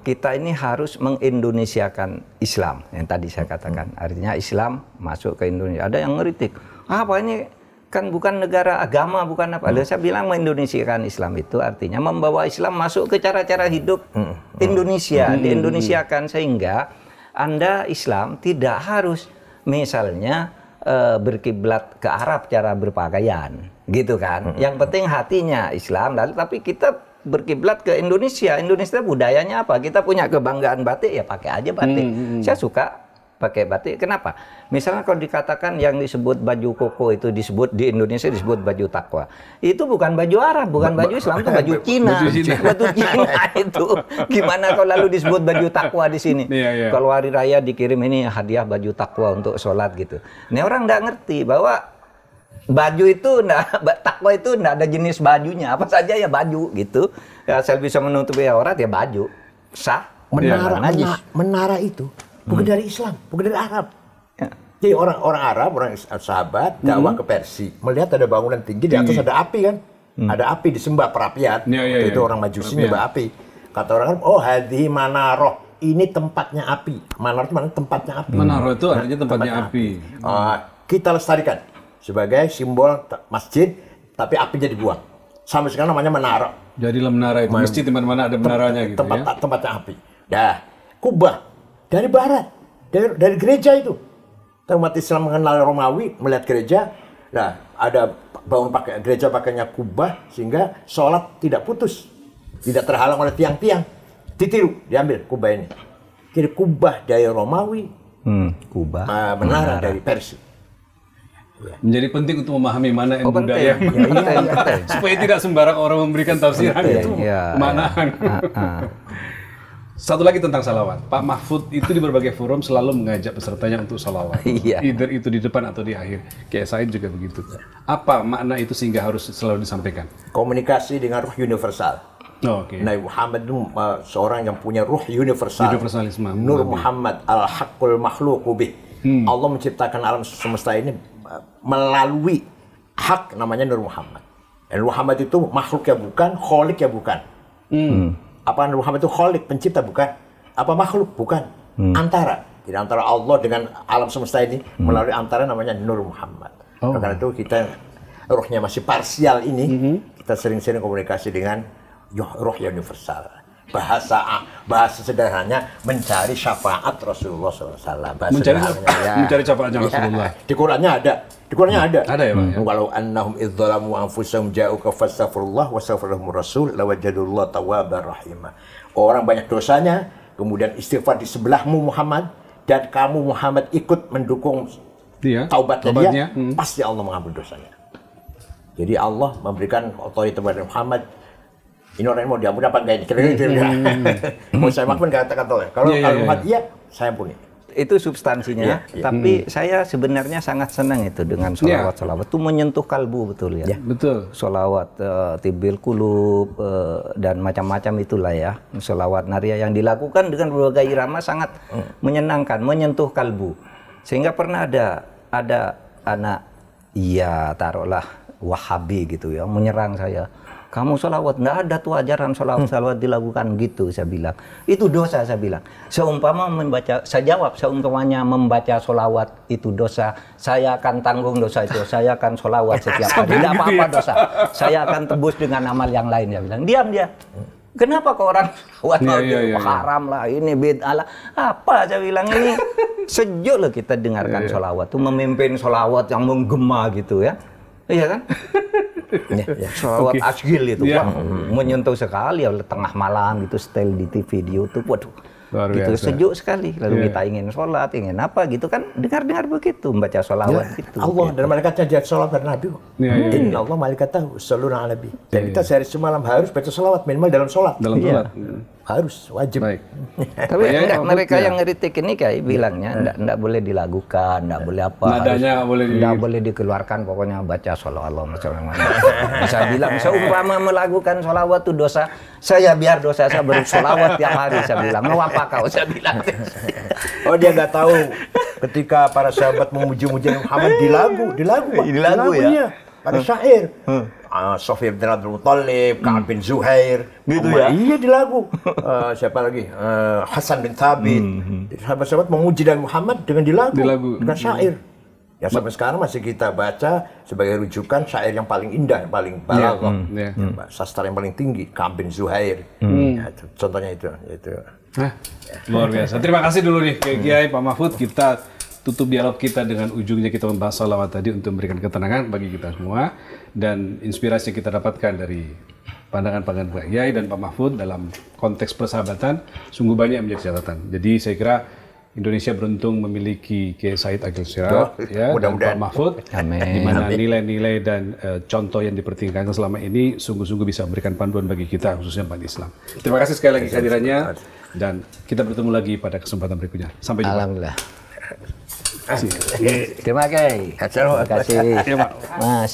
Kita ini harus mengindonesiakan Islam yang tadi saya katakan. Artinya Islam masuk ke Indonesia. Ada yang ngeritik. Apa ini kan bukan negara agama, bukan apa. Saya bilang mengindonesiakan Islam itu artinya membawa Islam masuk ke cara-cara hidup Indonesia, diindonesiakan sehingga Anda Islam tidak harus misalnya berkiblat ke Arab cara berpakaian, gitu kan. Yang penting hatinya Islam, tapi kita berkiblat ke Indonesia. Indonesia budayanya apa? Kita punya kebanggaan batik, ya pakai aja batik. Saya suka pakai batik. Kenapa? Misalnya kalau dikatakan yang disebut baju koko itu disebut di Indonesia disebut baju takwa. Itu bukan baju Arab, bukan baju Islam, itu baju Cina. Baju Cina itu. Gimana kalau lalu disebut baju takwa di sini? Kalau hari raya dikirim ini hadiah baju takwa untuk sholat gitu. Ini orang nggak ngerti bahwa baju itu takwa itu enggak ada jenis bajunya, apa saja ya baju gitu. Ya, asal bisa menutupi aurat ya baju. Sah. Menara itu bukan dari Islam, bukan dari Arab. Jadi orang Arab, orang sahabat dakwah ke Persia, melihat ada bangunan tinggi di atas ada api kan. Ada api disembah perapian. Itu orang Majusi nyembah api. Kata orang Arab, oh hadhi manaroh, ini tempatnya api. Manaroh itu mana tempatnya api. Manaroh itu artinya tempatnya api. Kita lestarikan sebagai simbol masjid, tapi apinya dibuang. Sampai sekarang namanya menara. Jadilah menara itu, masjid di mana-mana ada menaranya gitu ya. Tempatnya api. Dah, Kubah dari barat, dari gereja itu. Umat Islam mengenal Romawi, melihat gereja, nah ada bangun gereja pakainya kubah sehingga sholat tidak putus, tidak terhalang oleh tiang-tiang. Ditiru, diambil kubah ini. Jadi kubah dari Romawi, menara dari Persia. Menjadi penting untuk memahami mana yang budaya supaya tidak sembarang orang memberikan tafsiran itu maknaan. Satu lagi tentang salawat. Pak Mahfud itu di berbagai forum selalu mengajak pesertanya untuk salawat. Either itu di depan atau di akhir. Kiai Said juga begitu. Apa makna itu sehingga harus selalu disampaikan? Komunikasi dengan ruh universal. Nabi Muhammad itu seorang yang punya ruh universal. Universalisme. Nur Muhammad al-haqqul makhluqu bih. Allah menciptakan alam semesta ini melalui hak namanya Nur Muhammad. Dan Muhammad itu makhluk ya bukan, kholik ya bukan. Apa Nur Muhammad itu kholik, pencipta bukan? Apa makhluk? Bukan. Antara. Jadi antara Allah dengan alam semesta ini melalui antara namanya Nur Muhammad. Karena itu kita ruhnya masih parsial ini, kita sering-sering komunikasi dengan ruh universal. Bahasa sederhananya mencari syafaat Rasulullah SAW. Mencari syafaatnya Rasulullah. Di Qurannya ada. Ada ya, Pak. Walau annahum idzalamu anfusahum ja'uka fastaghfirullah wastaghfirlahumur rasul lawajadullah tawwabar rahimah. Orang banyak dosanya, kemudian istighfar di sebelahmu Muhammad, dan kamu Muhammad ikut mendukung taubatnya dia, pasti Allah mengampuni dosanya. Jadi Allah memberikan otoritas kepada Muhammad, ini orang mau diampuni apa enggak ini? Kira-kira. Mau saya maafkan kata-kata oleh. Kalau Al-Muhammad iya, saya ampuni. Itu substansinya, tapi saya sebenarnya sangat senang itu dengan sholawat-sholawat itu menyentuh kalbu betul ya. Betul. Sholawat tibil kulub dan macam-macam itulah ya. Sholawat naria yang dilakukan dengan berbagai irama sangat menyenangkan, menyentuh kalbu. Sehingga pernah ada anak, ya taruhlah Wahabi gitu ya, menyerang saya. Kamu sholawat, nggak ada tuh ajaran sholawat dilakukan gitu, saya bilang. Itu dosa, saya bilang. Saya jawab, seumpamanya membaca sholawat itu dosa, saya akan tanggung dosa itu, saya akan sholawat setiap hari. Tidak apa-apa dosa, saya akan tebus dengan amal yang lain, dia bilang. Diam dia. Kenapa kok orang sholawat haram lah, ini bid'ah lah. Apa, saya bilang, ini sejuk loh kita dengarkan sholawat. Itu memimpin sholawat yang menggema gitu ya. Iya kan? Sholawat asgil itu, menyentuh sekali ya, tengah malam gitu, setel di TV, di YouTube, waduh, gitu sejuk sekali. Lalu kita ingin sholat, ingin apa gitu kan, dengar begitu, membaca sholawat gitu. Allah dan malaikatnya dia sholat pada Nabi. Inna Allah malaikatahu yusholluna 'alan nabi. Dan kita sehari semalam harus baca sholawat minimal dalam sholat. Harus, wajib. Tapi mereka yang ngeritik ini kayak bilangnya enggak boleh dilakukan, enggak boleh apa. Nadanya enggak boleh dikeluarkan, pokoknya baca sholawat Saya bilang, seumpama melakukan sholawat itu dosa, saya biar dosa saya bersholawat tiap hari, saya bilang. Mau apa kau, saya bilang. Oh, dia nggak tahu ketika para sahabat memuji-muji Muhammad di lagu ya. Pakai syair. Sofia bin Abdul Muttalib, Ka'ab bin Zuhair, gitu ya? Iya di lagu. Siapa lagi? Hasan bin Thabit. Sahabat-sahabat memuji Nabi Muhammad dengan di lagu, dengan syair. Ya sampai sekarang masih kita baca sebagai rujukan syair yang paling indah, yang paling balaghah, sastra yang paling tinggi, Ka'ab bin Zuhair. Ya, contohnya itu. Luar biasa. Terima kasih dulu nih Kiai Pak Mahfud. Kita tutup dialog kita dengan ujungnya kita membahas sholawat tadi untuk memberikan ketenangan bagi kita semua dan inspirasi yang kita dapatkan dari pandangan-pandangan Pak Kiai dan Pak Mahfud dalam konteks persahabatan sungguh banyak yang menjadi catatan. Jadi saya kira Indonesia beruntung memiliki Kiai Said Agil Siraj ya, dan Pak Mahfud, di mana nilai-nilai dan contoh yang dipertingkatkan selama ini sungguh-sungguh bisa memberikan panduan bagi kita khususnya umat Islam. Terima kasih sekali lagi kehadirannya dan kita bertemu lagi pada kesempatan berikutnya. Sampai jumpa. Alhamdulillah. Terima kasih. Terima kasih, Mas.